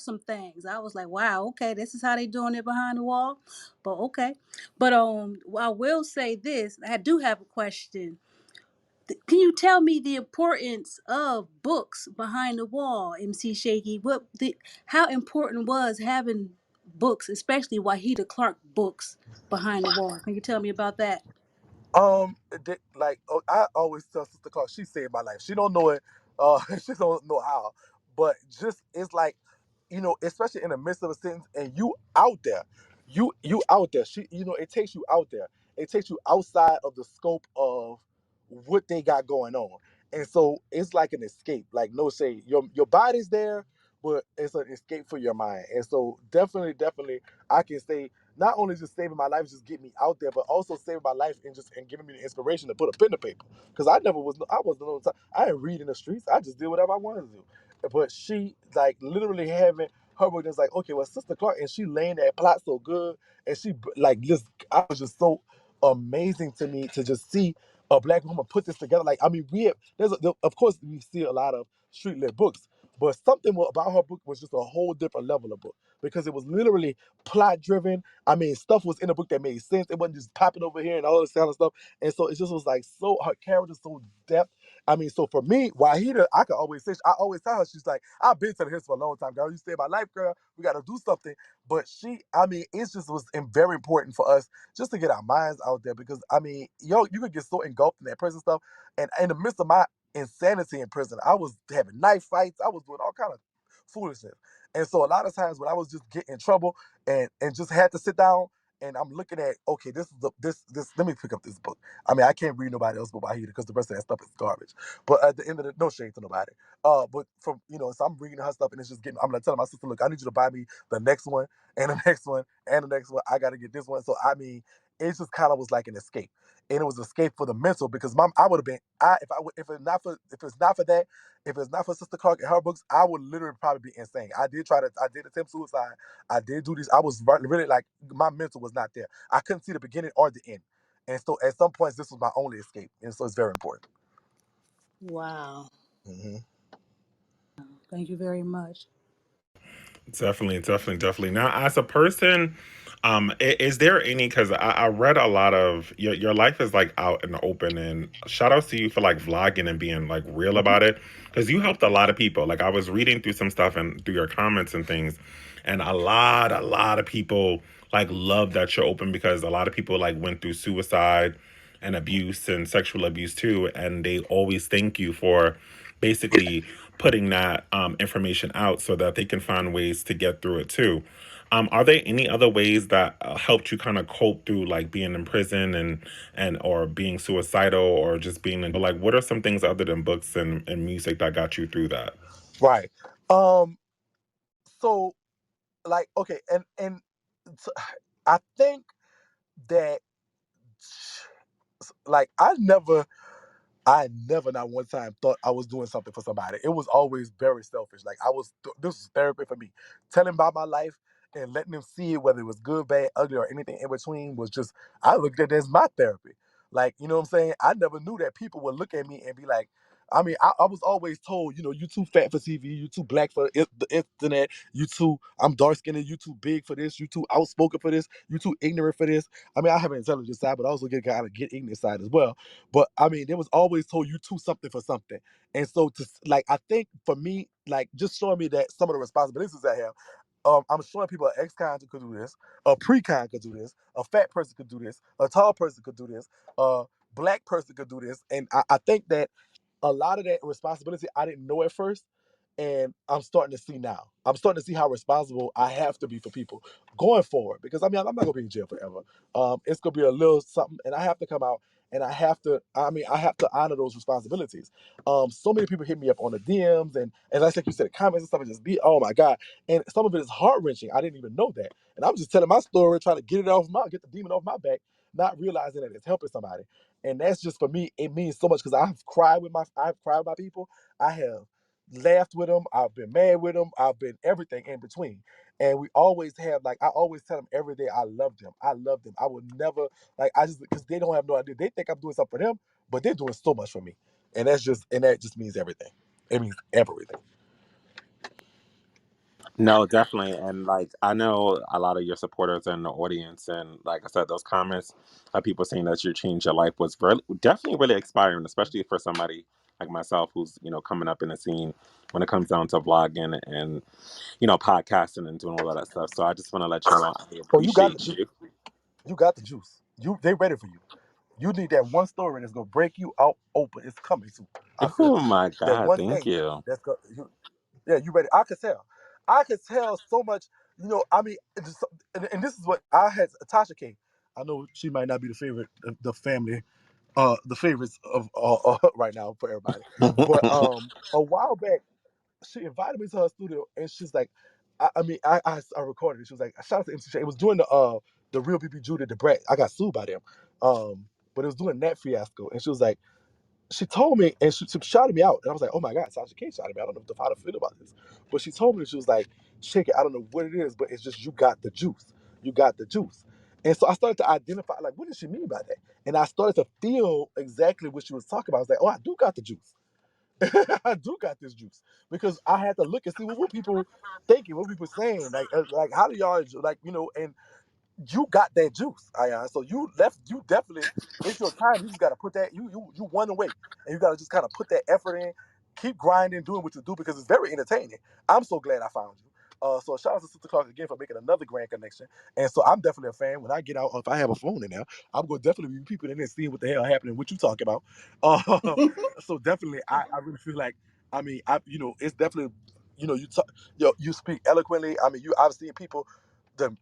some things. I was like, "Wow, okay, this is how they doing it behind the wall." But okay. But I will say this. I do have a question. Can you tell me the importance of books behind the wall, MC Shaky? How important was having books, especially Wahida Clark books behind the wall? Can you tell me about that? Like I always tell Sister Clark, she saved my life. She don't know it, she don't know how, but just it's like, especially in the midst of a sentence, and you out there, you out there. It takes you out there. It takes you outside of the scope of what they got going on, and so it's like an escape. Like no say, your body's there, but it's an escape for your mind. And so definitely, I can say not only just saving my life, just getting me out there, but also saving my life and giving me the inspiration to put a pen to paper. Because I wasn't no time. I didn't read in the streets. I just did whatever I wanted to do. But she like literally having her work is like, okay, well, Sister Clark, and she laying that plot so good, and she like just I was just so amazing to me to just see a black woman put this together. Like I mean, of course we see a lot of street lit books, But something about her book was just a whole different level of book because it was literally plot driven. I mean, stuff was in the book that made sense. It wasn't just popping over here and all this kind of stuff. And so it just was like so her character so depth. I mean, so for me, Wahida, I could always say, I always tell her, she's like, I've been telling this for a long time, girl. You saved my life, girl. We got to do something. But she, I mean, it just was very important for us just to get our minds out there because, I mean, yo, you could get so engulfed in that prison stuff. And in the midst of my insanity in prison, I was having knife fights. I was doing all kind of foolishness. And so a lot of times when I was just getting in trouble and just had to sit down and I'm looking at, okay, this is this. Let me pick up this book. I mean, I can't read nobody else but Wahida because the rest of that stuff is garbage. But at the end of the, no shade to nobody. But from so I'm reading her stuff and it's just getting. I'm gonna tell my sister, look, I need you to buy me the next one and the next one and the next one. I got to get this one. So I mean, it just kind of was like an escape, and it was an escape for the mental because mom, I would have been, if it's not for that, if it's not for Sister Clark and her books, I would literally probably be insane. I did attempt suicide. I did do this. I was really like my mental was not there. I couldn't see the beginning or the end, and so at some points this was my only escape, and so it's very important. Wow. Hmm. Thank you very much. Definitely, definitely, definitely. Now, as a person, is there any? Because I read a lot of your life is like out in the open, and shout outs to you for like vlogging and being like real about it, because you helped a lot of people. Like I was reading through some stuff and through your comments and things, and a lot of people like love that you're open because a lot of people like went through suicide and abuse and sexual abuse too, and they always thank you for basically putting that information out so that they can find ways to get through it too. Are there any other ways that helped you kind of cope through like being in prison and or being suicidal or just being in like what are some things other than books and music that got you through that? Right. Um. So like okay, and so, I think that like I never not one time thought I was doing something for somebody. It was always very selfish. Like this was therapy for me. Telling about my life and letting them see it, whether it was good, bad, ugly, or anything in between, was just I looked at it as my therapy. Like you know what I'm saying. I never knew that people would look at me and be like. I mean, I was always told, you too fat for TV, you too black for the internet, you too, I'm dark skinned, you too big for this, you too outspoken for this, you too ignorant for this. I mean, I have an intelligent side, but I also get kind of get ignorant side as well. But I mean, there was always told you to something for something. And so to like I think for me, like just showing me that some of the responsibilities I have, I'm showing people an ex-con could do this, a pre-con could do this, a fat person could do this, a tall person could do this, a black person could do this. And I think that a lot of that responsibility I didn't know at first, and I'm starting to see now. I'm starting to see how responsible I have to be for people going forward. Because I mean, I'm not gonna be in jail forever. It's gonna be a little something, and I have to come out and I have to. I mean, I have to honor those responsibilities. So many people hit me up on the DMs and like you said, the comments and stuff, and just be, oh my god. And some of it is heart wrenching. I didn't even know that, and I'm just telling my story, trying to get the demon off my back, not realizing that it's helping somebody. And that's just for me. It means so much because I've cried with my people. I have laughed with them. I've been mad with them. I've been everything in between. And we always have like I always tell them every day I love them. I love them. I would never like I just because they don't have no idea. They think I'm doing something for them, but they're doing so much for me. And that just means everything. It means everything. No, definitely. And like I know a lot of your supporters in the audience and like I said, those comments of people saying that you changed your life was really definitely really inspiring, especially for somebody like myself who's, coming up in the scene when it comes down to vlogging and, podcasting and doing all of that stuff. So I just want to let you know I Oh, you got appreciate you. you got the juice. They ready for you. You need that one story that's gonna break you out open. It's coming soon. I feel Oh it. my That God, one thank thing you. that's gonna yeah, you ready. I could tell. I could tell so much, I mean, and this is what I had Tasha K. I know she might not be the favorite of the family, the favorites of right now for everybody. But a while back, she invited me to her studio and she's like, I mean, I recorded it. She was like, shout out to MC Shay. It was during the real PP Judah the Brat. I got sued by them. But it was during that fiasco. And she was like, she told me and she shouted me out. And I was like, oh my God, Sasha K shouted me. I don't know how to feel about this. But she told me, she was like, Shake it, I don't know what it is, but it's just you got the juice. You got the juice. And so I started to identify, like, what does she mean by that? And I started to feel exactly what she was talking about. I was like, oh, I do got the juice. I do got this juice because I had to look and see what people thinking, what people saying, like how do y'all like and you got that juice, Ayan. So you definitely, it's your time. You just gotta put that you won away, and you gotta just kind of put that effort in, keep grinding, doing what you do because it's very entertaining. I'm so glad I found you. So shout out to Sister Clark again for making another grand connection. And so I'm definitely a fan. When I get out, if I have a phone in there, I'm gonna definitely be peeping in there, seeing what the hell happening, what you talking about. So definitely, I really feel like, I mean, it's definitely, you talk, you speak eloquently. I mean, I've seen people. The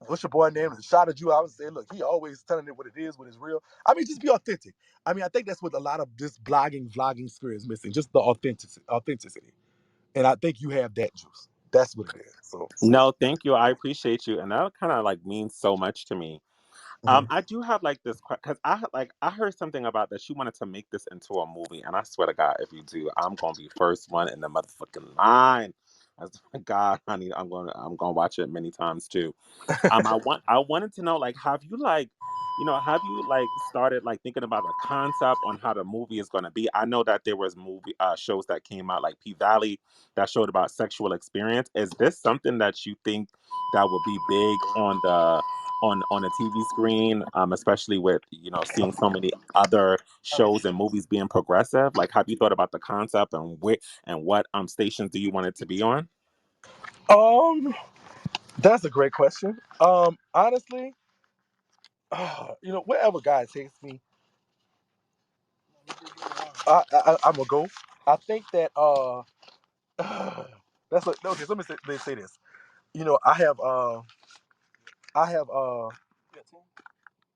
what's your boy name? That shot at you. I was saying, look, he always telling it what it is, what is real. I mean, just be authentic. I mean, I think that's what a lot of this vlogging spirit is missing, just the authenticity. And I think you have that juice. That's what it is. So, No, thank you. I appreciate you, and that kind of like means so much to me. mhm. I do have like this because I heard something about that she wanted to make this into a movie, and I swear to God, if you do, I'm gonna be first one in the motherfucking line. I swear to God, honey, I'm gonna watch it many times too. I wanted to know, like, have you like started like thinking about a concept on how the movie is going to be? I know that there was movie shows that came out like P Valley that showed about sexual experience. Is this something that you think that would be big on the on a TV screen, especially with seeing so many other shows and movies being progressive? Like, have you thought about the concept and what stations do you want it to be on? um, that's a great question. Honestly, wherever God takes me, I'm gonna go. I think that that's what. Okay, so let me say this. I have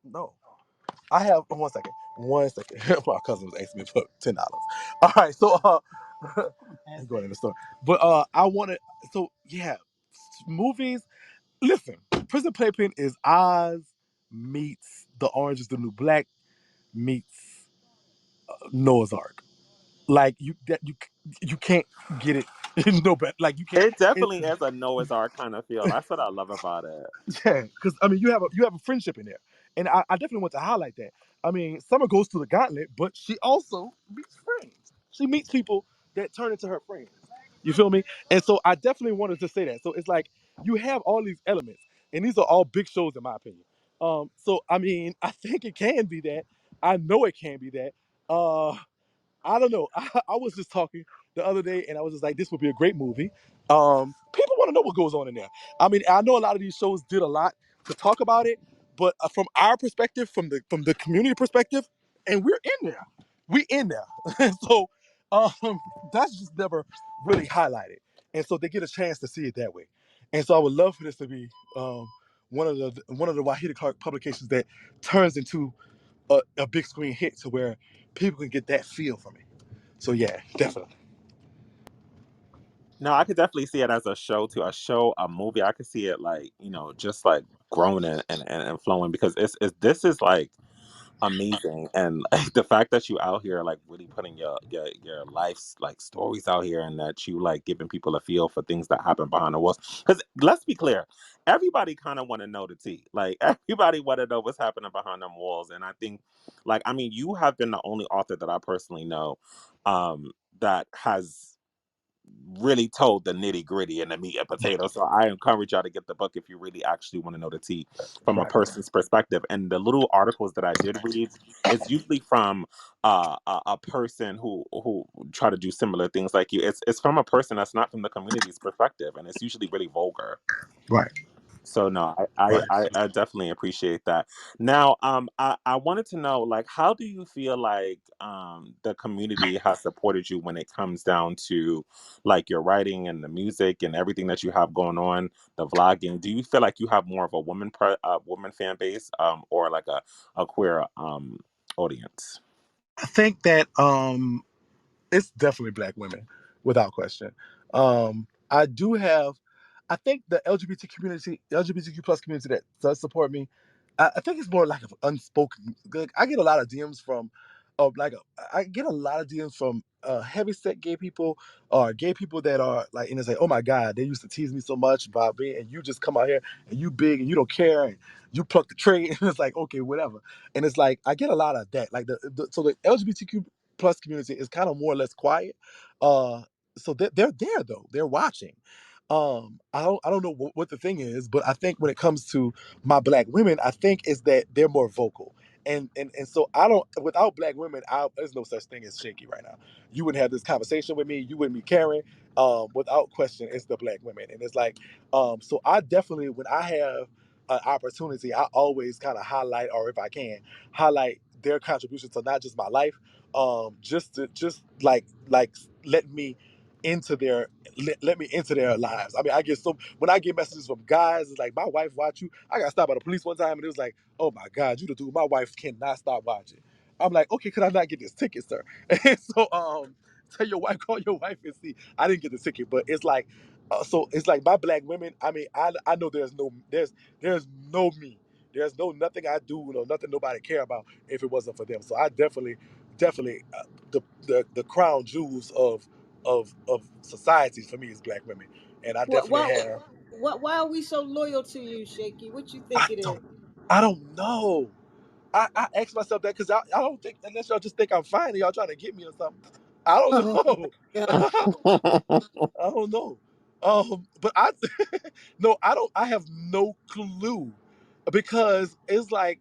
no. I have 1 second. 1 second. My cousin was asking me for $10. All right, so I'm going in the store. But I wanted, so yeah, movies. Listen, Prison Playpen is Oz meets The Orange is the New Black meets Noah's Ark. Like you can't get it no better. Like you can't. It It, definitely is a Noah's Ark kind of feel. That's what I love about it. Yeah, because I mean, you have a friendship in there, and I definitely want to highlight that. I mean, Summer goes through the gauntlet, but she also meets friends. She meets people that turn into her friends. You feel me? And so I definitely wanted to say that. So it's like you have all these elements, and these are all big shows in my opinion. So I mean, I think it can be that. I know it can be that. I don't know. I was just talking the other day, and I was just like, this would be a great movie. People want to know what goes on in there. I mean, I know a lot of these shows did a lot to talk about it, but from our perspective, from the community perspective, and we're in there, we in there. And so um, that's just never really highlighted, and so they get a chance to see it that way. And so I would love for this to be one of the Wahida Clark publications that turns into a big screen hit to where people can get that feel from it. So yeah, definitely. No, I could definitely see it as a show too. A show, a movie. I could see it like, just like growing and flowing because it's this is like amazing. And like the fact that you out here like really putting your life's like stories out here and that you like giving people a feel for things that happen behind the walls. Because let's be clear, everybody kind of want to know the tea. Like everybody want to know what's happening behind them walls. And I think like I mean, you have been the only author that I personally know that has really told the nitty gritty and the meat and potatoes. So I encourage y'all to get the book if you really actually want to know the tea from a Right. person's perspective. And the little articles that I did read is usually from a person who try to do similar things like you. It's from a person that's not from the community's perspective, and it's usually really vulgar. Right. So no, I definitely appreciate that. Now, I wanted to know, like, how do you feel like the community has supported you when it comes down to like your writing and the music and everything that you have going on, the vlogging? Do you feel like you have more of a woman fan base, or like a queer audience? I think that it's definitely black women, without question. I do have, I think the LGBTQ plus community that does support me, I think it's more like an unspoken. Like, I get a lot of DMs from, I get a lot of DMs from heavy set gay people or gay people that are like, and it's like, oh my God, they used to tease me so much about being, and you just come out here and you big and you don't care and you pluck the trade, and it's like, okay, whatever. And it's like I get a lot of that, like so the LGBTQ plus community is kind of more or less quiet. Uh, so they're there though. They're watching. I don't know what the thing is, but I think when it comes to my black women, I think is that they're more vocal. And so I don't, without black women, there's no such thing as Shaky right now. You wouldn't have this conversation with me. You wouldn't be caring. Without question, it's the black women, and it's like, so I definitely, when I have an opportunity, I always kind of highlight, or if I can, highlight their contribution to not just my life, just like let me into their let me into their lives. I mean, I get so when I get messages from guys, it's like, my wife watch you. I got stopped by the police one time, and it was like, oh my God, you the dude my wife cannot stop watching. I'm like, okay, could I not get this ticket, sir? And so tell your wife, call your wife and see. I didn't get the ticket, but it's like, so it's like my black women. I mean, I know there's no me. There's no nothing I do, no nothing nobody care about if it wasn't for them. So I definitely the crown jewels of society for me is black women, and I What? definitely What? have. What? Why are we so loyal to you, Shaky? What you think I it is? don't I don't know. I ask myself that because I don't think, unless y'all just think I'm fine and y'all trying to get me or something. I don't Oh know. my God. I don't know. But I no, I don't. I have no clue because it's like,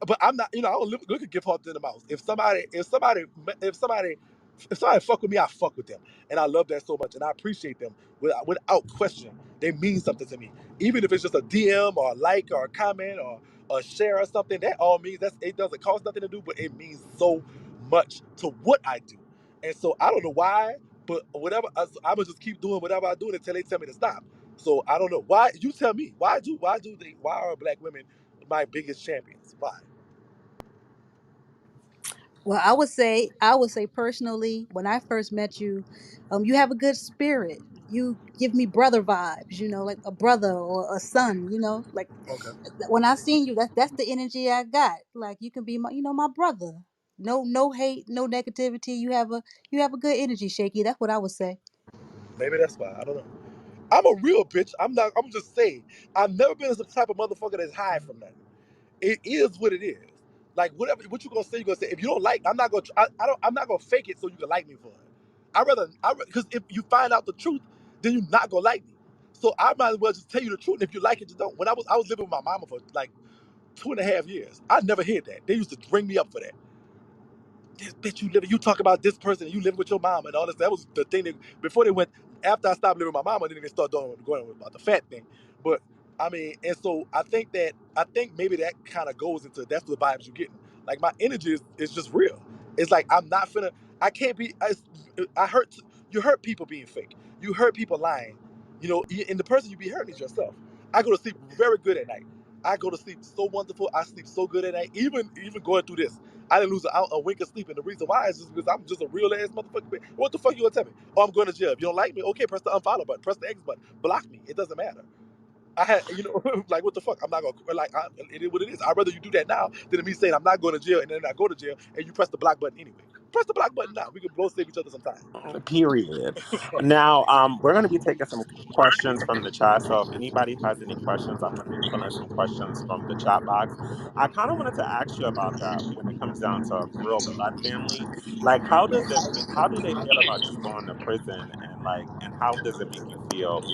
but I'm not. I don't look at gift horses in the mouth. If somebody fuck with me, I fuck with them, and I love that so much, and I appreciate them without question. They mean something to me, even if it's just a DM or a like or a comment or a share or something. That all means it doesn't cost nothing to do, but it means so much to what I do, and so I don't know why, but whatever. I'm gonna just keep doing whatever I do until they tell me to stop. So I don't know why. You tell me why are black women my biggest champions? Why? Well, I would say personally, when I first met you, you have a good spirit. You give me brother vibes, like a brother or a son, like Okay. when I seen you, that's the energy I got. Like you can be my brother. No hate, no negativity. You have a good energy, Shaky. That's what I would say. Maybe that's why. I don't know. I'm a real bitch. I'm not. I'm just saying. I've never been the type of motherfucker that's hide from nothing. It is what it is. Like whatever. What you gonna say? You gonna say. If you don't like, I'm not gonna. I don't. I'm not gonna fake it so you can like me for it. Because if you find out the truth, then you're not gonna like me. So I might as well just tell you the truth. And if you like it, you don't. When I was living with my mama for like 2.5 years, I never heard that. They used to bring me up for that. This bitch, you talk about this person and you live with your mom and all this. That was the thing that before they went, after I stopped living with my mama, then they started going about the fat thing. But I mean, and so I think maybe that kind of goes into, that's the vibes you're getting. Like my energy is just real. It's like I'm not finna. I can't be. I hurt. You hurt people being fake. You hurt people lying. And the person you be hurting is yourself. I go to sleep very good at night. I go to sleep so wonderful. I sleep so good at night. Even going through this. I didn't lose a wink of sleep, and the reason why is just because I'm just a real ass motherfucker. What the fuck you gonna tell me? Oh, I'm going to jail. If you don't like me, okay, press the unfollow button, press the X button, block me. It doesn't matter. I had, like what the fuck? I'm not gonna it is what it is. I'd rather you do that now than me saying I'm not going to jail and then I go to jail and you press the block button anyway. Press the block button now. We can both save each other some time. Period. Now, we're going to be taking some questions from the chat. So if anybody has any questions, I'm going to be pulling some questions from the chat box. I kind of wanted to ask you about that when it comes down to real blood family. Like, how do they feel about just going to prison, and how does it make you feel?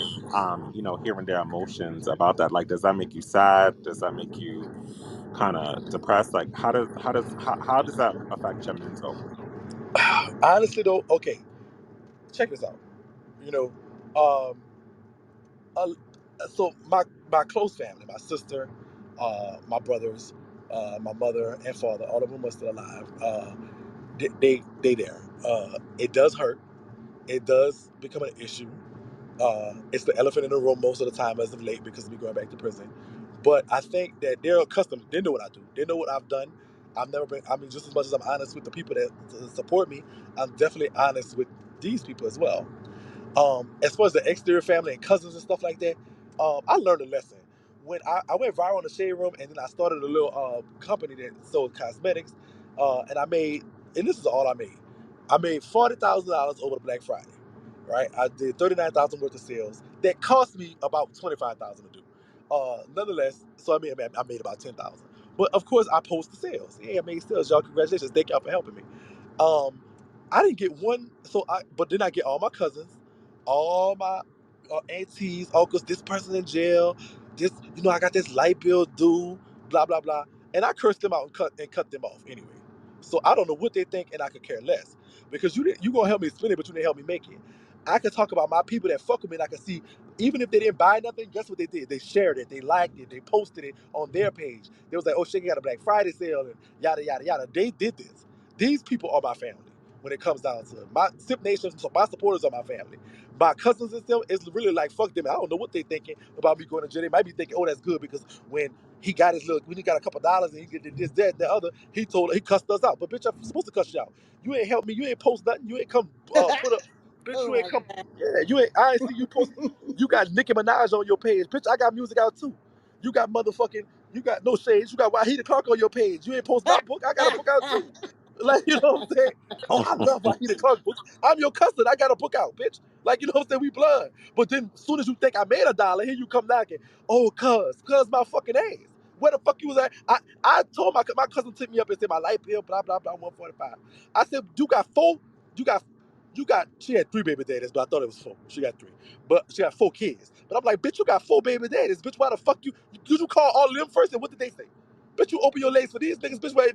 Hearing their emotions about that. Like, does that make you sad? Does that make you kind of depressed? Like, how does that affect your mental? Honestly though, okay, check this out. You know, um, uh, so my close family, my sister, my brothers, my mother and father, all of them are still alive. They there. It does hurt. It does become an issue. It's the elephant in the room most of the time as of late because of me going back to prison. But I think that they're accustomed. They know what I do. They know what I've done. I've never been. I mean, just as much as I'm honest with the people that support me, I'm definitely honest with these people as well. As far as the exterior family and cousins and stuff like that, I learned a lesson. When I went viral in the shade room, and then I started a little company that sold cosmetics, and this is all I made. I made $40,000 over the Black Friday, right? I did 39,000 worth of sales. That cost me about 25,000 to do. Nonetheless, so I made about 10,000. But of course, I post the sales. Yeah, I made sales, y'all. Congratulations, thank y'all for helping me. I didn't get one. But then I get all my cousins, all my aunties, uncles. This person in jail. This, I got this light bill due. Blah blah blah. And I cursed them out and cut them off anyway. So I don't know what they think, and I could care less because you gonna help me spend it, but you didn't help me make it. I could talk about my people that fuck with me, and I can see even if they didn't buy nothing. Guess what they did? They shared it, they liked it, they posted it on their page. They was like, "Oh, Shakie got a Black Friday sale," and yada yada yada. They did this. These people are my family when it comes down to it. My Sip Nation, so my supporters are my family. My cousins and stuff, it's really like fuck them. I don't know what they thinking about me going to jail. They might be thinking, oh, that's good because when he got a couple dollars and he get this, that, and the other, he cussed us out. But bitch, I'm supposed to cuss you out. You ain't help me. You ain't post nothing. You ain't come put up. Bitch, Oh you ain't my come. God. Yeah, you ain't. I ain't see you post. You got Nicki Minaj on your page, bitch. I got music out too. You got motherfucking. You got No Shades. You got Wahida Clark on your page. You ain't post my book. I got a book out too. Like, you know what I'm saying? Oh, I love Wahida Clark books. I'm your cousin. I got a book out, bitch. Like, you know what I'm saying? We blood. But then as soon as you think I made $1, here you come knocking. Oh, cuz my fucking ass. Where the fuck you was at? I told my cousin took me up and said my light bill, blah, blah, blah, 145. I said, you got four? You got she had 3 baby daddies, but I thought it was 4. She got 3. But she got 4 kids. But I'm like, bitch, you got 4 baby daddies. Bitch, why the fuck did you call all of them first? And what did they say? Bitch, you open your legs for these niggas, bitch. Why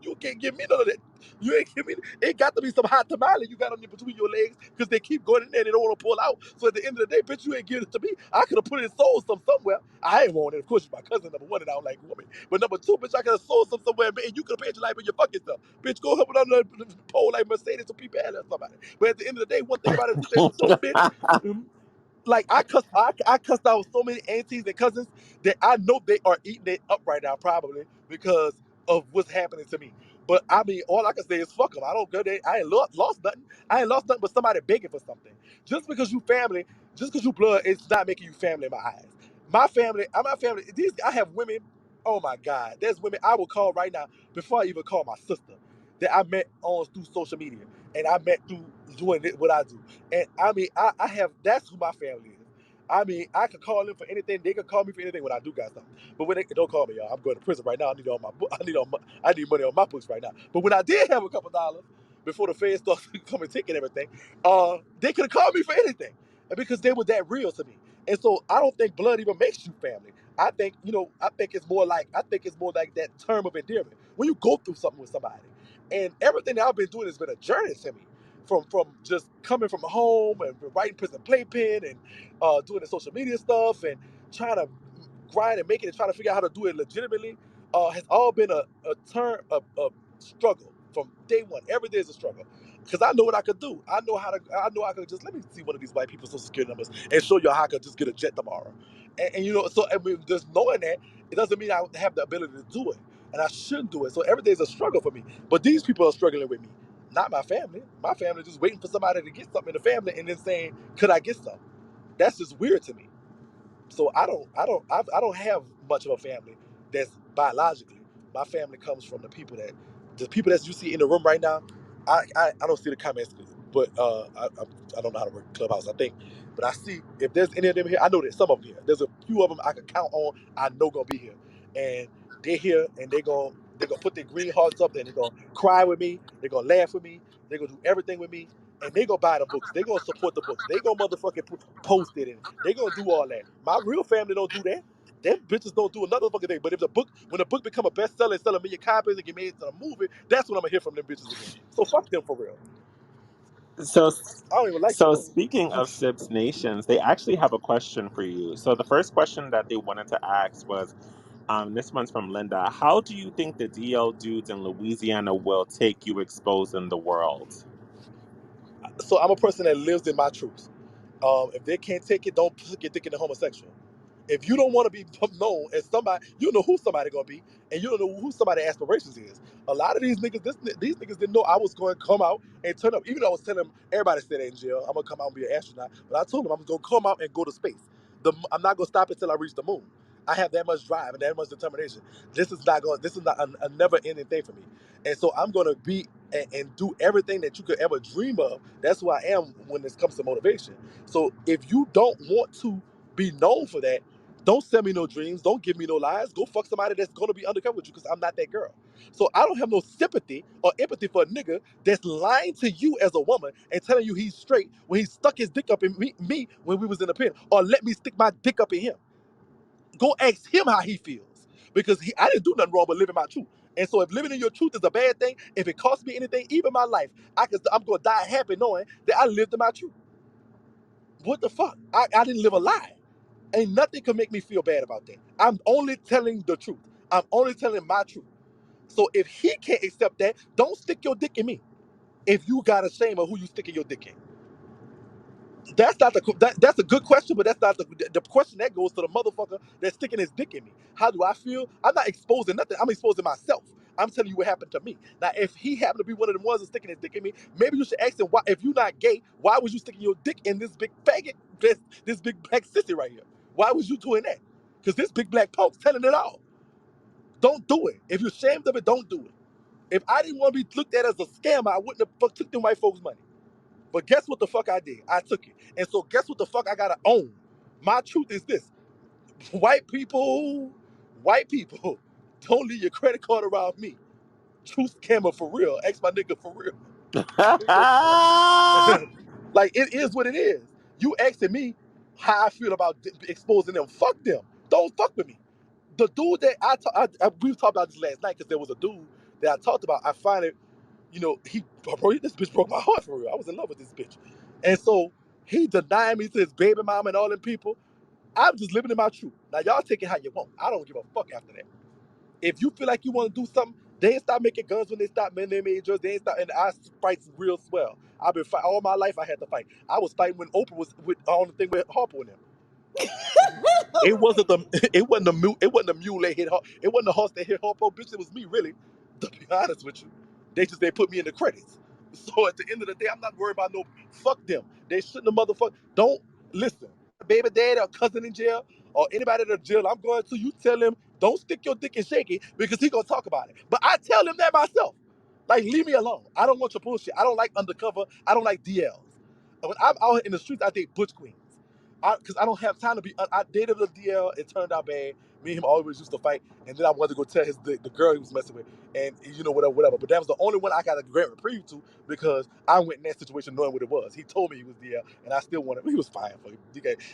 you can't give me none of that. You ain't give me. It got to be some hot tamale you got on between your legs because they keep going in there and they don't want to pull out. So at the end of the day, bitch, you ain't giving it to me. I could have put it in sold some somewhere. I ain't want it. Of course, you're my cousin, number one, and I don't like woman. But number two, bitch, I could have sold some somewhere, and you could have paid your life with your fucking stuff. Bitch, go help it on the pole like Mercedes or people or somebody. But at the end of the day, one thing about it, if you say for sure, bitch. Like I cussed out so many aunties and cousins that I know they are eating it up right now, probably because of what's happening to me. But I mean, all I can say is fuck them. I don't go there. I ain't lost nothing. I ain't lost nothing but somebody begging for something. Just because you family, just because you blood, it's not making you family in my eyes. My family. These I have women. Oh my God, there's women I will call right now before I even call my sister that I met on through social media and I met through doing what I do. And I mean, I have that's who my family is. I mean, I could call them for anything. They could call me for anything when I do got something. But when they don't call me, y'all, I'm going to prison right now. I need all my I need money on my books right now. But when I did have a couple dollars before the feds started coming taking everything, they could have called me for anything, and because they were that real to me. And so I don't think blood even makes you family. I think it's more like that term of endearment when you go through something with somebody. And everything that I've been doing has been a journey to me from just coming from home and writing prison playpen and doing the social media stuff and trying to grind and make it and trying to figure out how to do it legitimately has all been a struggle from day one. Every day is a struggle because I know what I could do. I know I could just let me see one of these white people's social security numbers and show you how I could just get a jet tomorrow. And so I mean, just knowing that it doesn't mean I have the ability to do it and I shouldn't do it. So every day is a struggle for me. But these people are struggling with me, not my family. My family just waiting for somebody to get something in the family and then saying, "Could I get some?" That's just weird to me. So I don't have much of a family that's biologically. My family comes from the people that you see in the room right now. I don't see the comments, but I don't know how to work Clubhouse. I think, but I see if there's any of them here. I know there's some of them here. There's a few of them I can count on. I know gonna be here, and they're here, and they're gonna put their green hearts up, and they're gonna cry with me. They're gonna laugh with me. They're gonna do everything with me, and they gonna buy the books. They gonna support the books. They gonna motherfucking post it, and they gonna do all that. My real family don't do that. Them bitches don't do another fucking thing. But when the book become a bestseller and sell a million copies and get made into a movie, that's when I'm gonna hear from them bitches again. So fuck them for real. So, I don't even like so Trump. speaking of Sips Nations, they actually have a question for you. So the first question that they wanted to ask was, this one's from Linda. How do you think the DL dudes in Louisiana will take you exposing the world? So I'm a person that lives in my truth. If they can't take it, don't get thinking they're homosexual. If you don't want to be known as somebody, you know who somebody gonna be, and you don't know who somebody aspirations is. A lot of these niggas, these niggas didn't know I was going to come out and turn up. Even though I was telling them, everybody said they in jail, I'm gonna come out and be an astronaut. But I told them I'm gonna come out and go to space. I'm not gonna stop until I reach the moon. I have that much drive and that much determination. This is not a never ending thing for me. And so I'm gonna be and do everything that you could ever dream of. That's who I am when it comes to motivation. So if you don't want to be known for that, don't sell me no dreams. Don't give me no lies. Go fuck somebody that's gonna be undercover with you because I'm not that girl. So I don't have no sympathy or empathy for a nigga that's lying to you as a woman and telling you he's straight when he stuck his dick up in me when we was in the pen, or let me stick my dick up in him. Go ask him how he feels, because I didn't do nothing wrong but living my truth. And so if living in your truth is a bad thing, if it costs me anything, even my life, I'm gonna die happy knowing that I lived in my truth. What the fuck? I didn't live a lie. Ain't nothing can make me feel bad about that. I'm only telling the truth. I'm only telling my truth. So if he can't accept that, don't stick your dick in me. If you got a shame of who you sticking your dick in. That's not that's a good question, but that's not the question that goes to the motherfucker that's sticking his dick in me. How do I feel? I'm not exposing nothing. I'm exposing myself. I'm telling you what happened to me. Now, if he happened to be one of the ones that's sticking his dick in me, maybe you should ask him why. If you're not gay, why was you sticking your dick in this big faggot, this big black sissy right here? Why was you doing that? Because this big black punk's telling it all. Don't do it. If you're ashamed of it, don't do it. If I didn't want to be looked at as a scammer, I wouldn't have took them white folks' money. But guess what the fuck I did? I took it. And so guess what the fuck I gotta own? My truth is this. White people, white people, don't leave your credit card around me. Truth scammer for real. Ask my nigga for real. Like, it is what it is. You asking me how I feel about exposing them. Fuck them. Don't fuck with me. The dude that we talked about this last night, because there was a dude that I talked about. I find it, this bitch broke my heart for real. I was in love with this bitch. And so he denied me to his baby mama and all them people. I'm just living in my truth. Now y'all take it how you want. I don't give a fuck after that. If you feel like you want to do something, they ain't stop making guns when they stopped when they made drugs. They ain't stop, and I fight real swell. I've been fighting all my life. I had to fight. I was fighting when Oprah was on the thing with Harper and them. It wasn't the it wasn't the mule that hit her. It wasn't the horse that hit her, bitch. It was me, really. To be honest with you, they put me in the credits. So at the end of the day, I'm not worried about no fuck them. They shouldn't have motherfucker. Don't listen. Baby dad or cousin in jail or anybody in jail, I'm going to, you tell him don't stick your dick in Shakie because he gonna talk about it. But I tell him that myself. Like, leave me alone. I don't want your bullshit. I don't like undercover. I don't like DLs. And when I'm out in the streets, I date butch queens. Because I don't have time to be. I dated a DL. It turned out bad. Me and him always used to fight, and then I wanted to go tell the girl he was messing with, and whatever, whatever. But that was the only one I got a grant reprieve to because I went in that situation knowing what it was. He told me he was DL, and I still wanted. He was fine for him.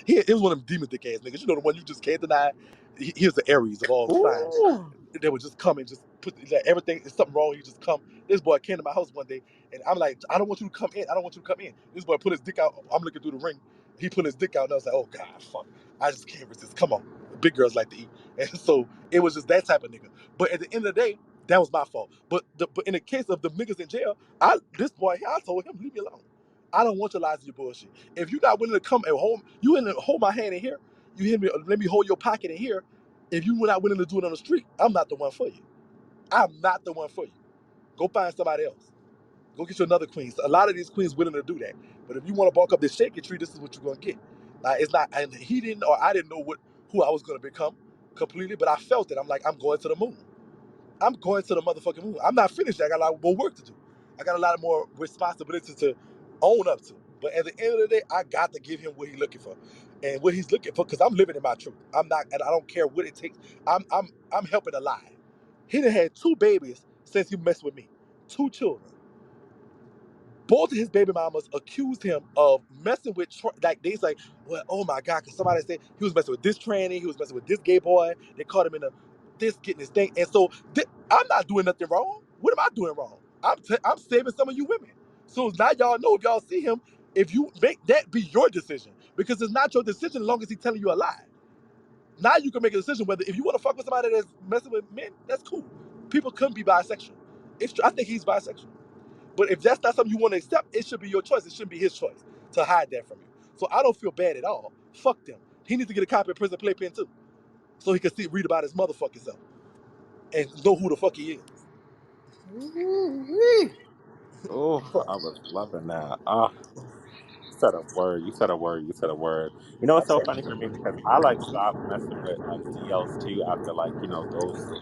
It was one of them demon dick ass niggas. You know, the one you just can't deny. He was the Aries of all signs. Ooh. They would just come and just put like, everything. If something wrong, he just come. This boy came to my house one day, and I'm like, I don't want you to come in. I don't want you to come in. This boy put his dick out. I'm looking through the ring. He put his dick out, and I was like, oh God, fuck. I just can't resist. Come on. Big girls like to eat. And so it was just that type of nigga. But at the end of the day, that was my fault. But in the case of the niggas in jail, this boy, I told him, leave me alone. I don't want your lies and your bullshit. If you're not willing to come and hold my hand in here, you hear me, let me hold your pocket in here. If you're not willing to do it on the street, I'm not the one for you. I'm not the one for you. Go find somebody else. Go get you another queen. So a lot of these queens willing to do that. But if you want to bark up this shaky tree, this is what you're gonna get. Like, it's not, and he didn't, or I didn't know who I was gonna become completely, but I felt it. I'm like, I'm going to the moon. I'm going to the motherfucking moon. I'm not finished. I got a lot more work to do. I got a lot more responsibility to own up to. But at the end of the day, I got to give him what he's looking for, and what he's looking for, because I'm living in my truth. I'm not, and I don't care what it takes. I'm helping a lie. He done had 2 babies since he messed with me, 2 children. Both of his baby mamas accused him of messing with, like, they say, well, oh my God, because somebody said he was messing with this tranny, he was messing with this gay boy, they caught him in this, getting this thing. And so I'm not doing nothing wrong. What am I doing wrong? I'm saving some of you women. So now y'all know, if y'all see him, if you make that be your decision, because it's not your decision as long as he's telling you a lie. Now you can make a decision whether, if you want to fuck with somebody that's messing with men, that's cool. People couldn't be bisexual. I think he's bisexual. But if that's not something you want to accept, it should be your choice. It shouldn't be his choice to hide that from you. So I don't feel bad at all. Fuck them. He needs to get a copy of Prison Playpen too, so he can read about his motherfucking self and know who the fuck he is. Ooh-wee. Oh, Fuck. I was loving that. You said a word. You said a word. You said a word. You know, I it's so try. funny for me because I like stopped messing with like DLs too after like those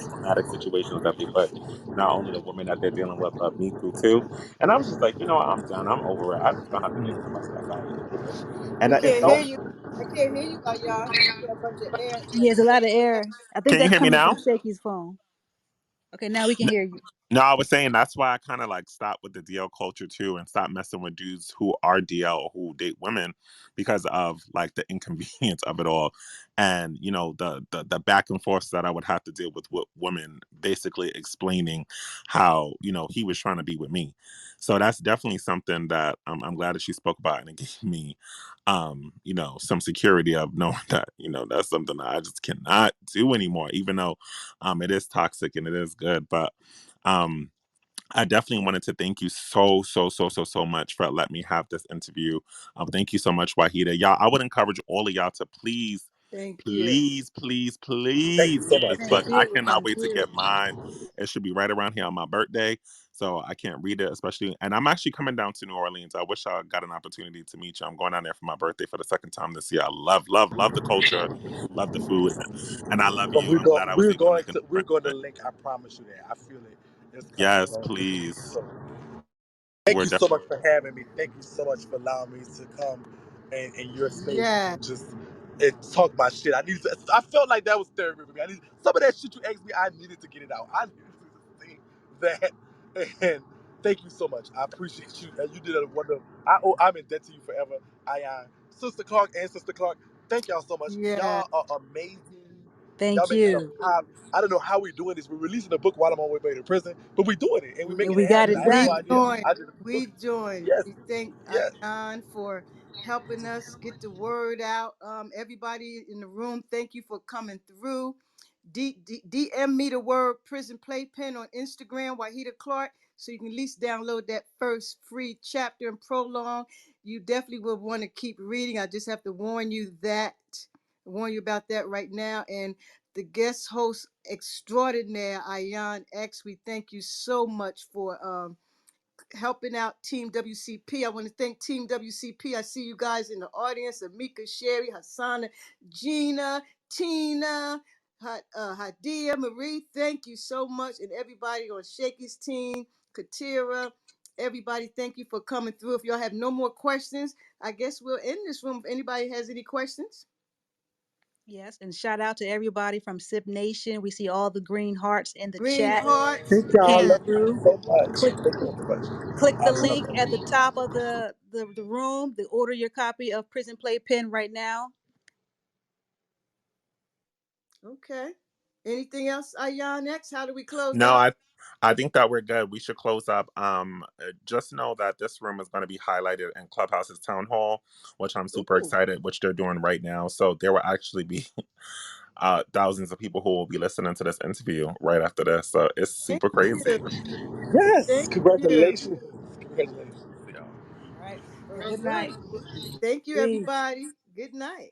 traumatic situations that they put not only the women that they're dealing with but me through too. And I was just like, I'm done. I'm over it. I'm just gonna have to make somebody else out of here with it. And We it's can't so. hear you. I can't hear you, y'all. You got a bunch of air. He has a lot of air. I think Can you that's hear me coming from now? Shakey's phone. Okay, now we can hear you. No, I was saying that's why I kind of like stopped with the DL culture too, and stop messing with dudes who are DL or who date women because of like the inconvenience of it all, and you know the back and forth that I would have to deal with women, basically explaining how he was trying to be with me. So that's definitely something that I'm glad that she spoke about, and it gave me some security of knowing that that's something that I just cannot do anymore, even though it is toxic and it is good, but. Um, I definitely wanted to thank you so much for letting me have this interview. Thank you so much, Wahida. Y'all, I would encourage all of y'all to please, Thank you. please, please, Thank you please so get much. this Thank book. I you. cannot Thank wait to you. get mine. It should be right around here on my birthday. So I can't read it, especially. And I'm actually coming down to New Orleans. I wish I got an opportunity to meet you. I'm going down there for my birthday for the second time this year. I love the culture, love the food, and I love But you. I'm glad I was able to make a we're friend. going to link. I promise you that. I feel it. It's coming. Yes, So, please. so thank We're you so much for having me. Thank you so much for allowing me to come in your space Yeah. and just and talk my shit. I felt like that was therapy for me. I need some of that shit you asked me. I needed to get it out. I needed to say that. And thank you so much. I appreciate you. And you did a wonderful. I'm in debt to you forever. Sister Clark and Sister Clark. Thank y'all so much. Yeah. Y'all are amazing. Y'all Thank making a you. pop. I don't know how we're doing this. We're releasing a book while I'm on my way to prison, but we're doing it and we're We, And making we it got happen. it I had no we done. idea. joined. I did. We joined. Yes, We thank yes. Ayan for helping us get the word out. Everybody in the room, thank you for coming through. DM me the word prison playpen on Instagram, Wahida Clark, so you can at least download that first free chapter and prologue. You definitely will want to keep reading. I just have to warn you about that right now. And the guest host extraordinaire, Ayan X, we thank you so much for helping out Team WCP. I want to thank Team WCP. I see you guys in the audience: Amika, Sherry, Hassana, Gina, Tina, Hadia, Marie. Thank you so much, and everybody on Shakie's team, Katira. Everybody, thank you for coming through. If y'all have no more questions, I guess we'll end this room. If anybody has any questions, Yes, and shout out to everybody from Sip Nation. We see all the green hearts in the green chat hearts. Thank y'all. I came Yeah. love you through. so much. Click Thank you so much. click I the love link at it. the top of the room to order your copy of Prison Playpen right now. Okay. Anything else, Ayan X? How do we close No, out? I think that we're good. We should close up. Just know that this room is going to be highlighted in Clubhouse's town hall, which I'm super Ooh, excited, which they're doing right now. So there will actually be thousands of people who will be listening to this interview right after this. So it's thank super you. crazy. Yes, Thank you. congratulations. Congratulations. Y'all. All right. All Well, right, good good. night. Thank you, Peace. everybody. Good night.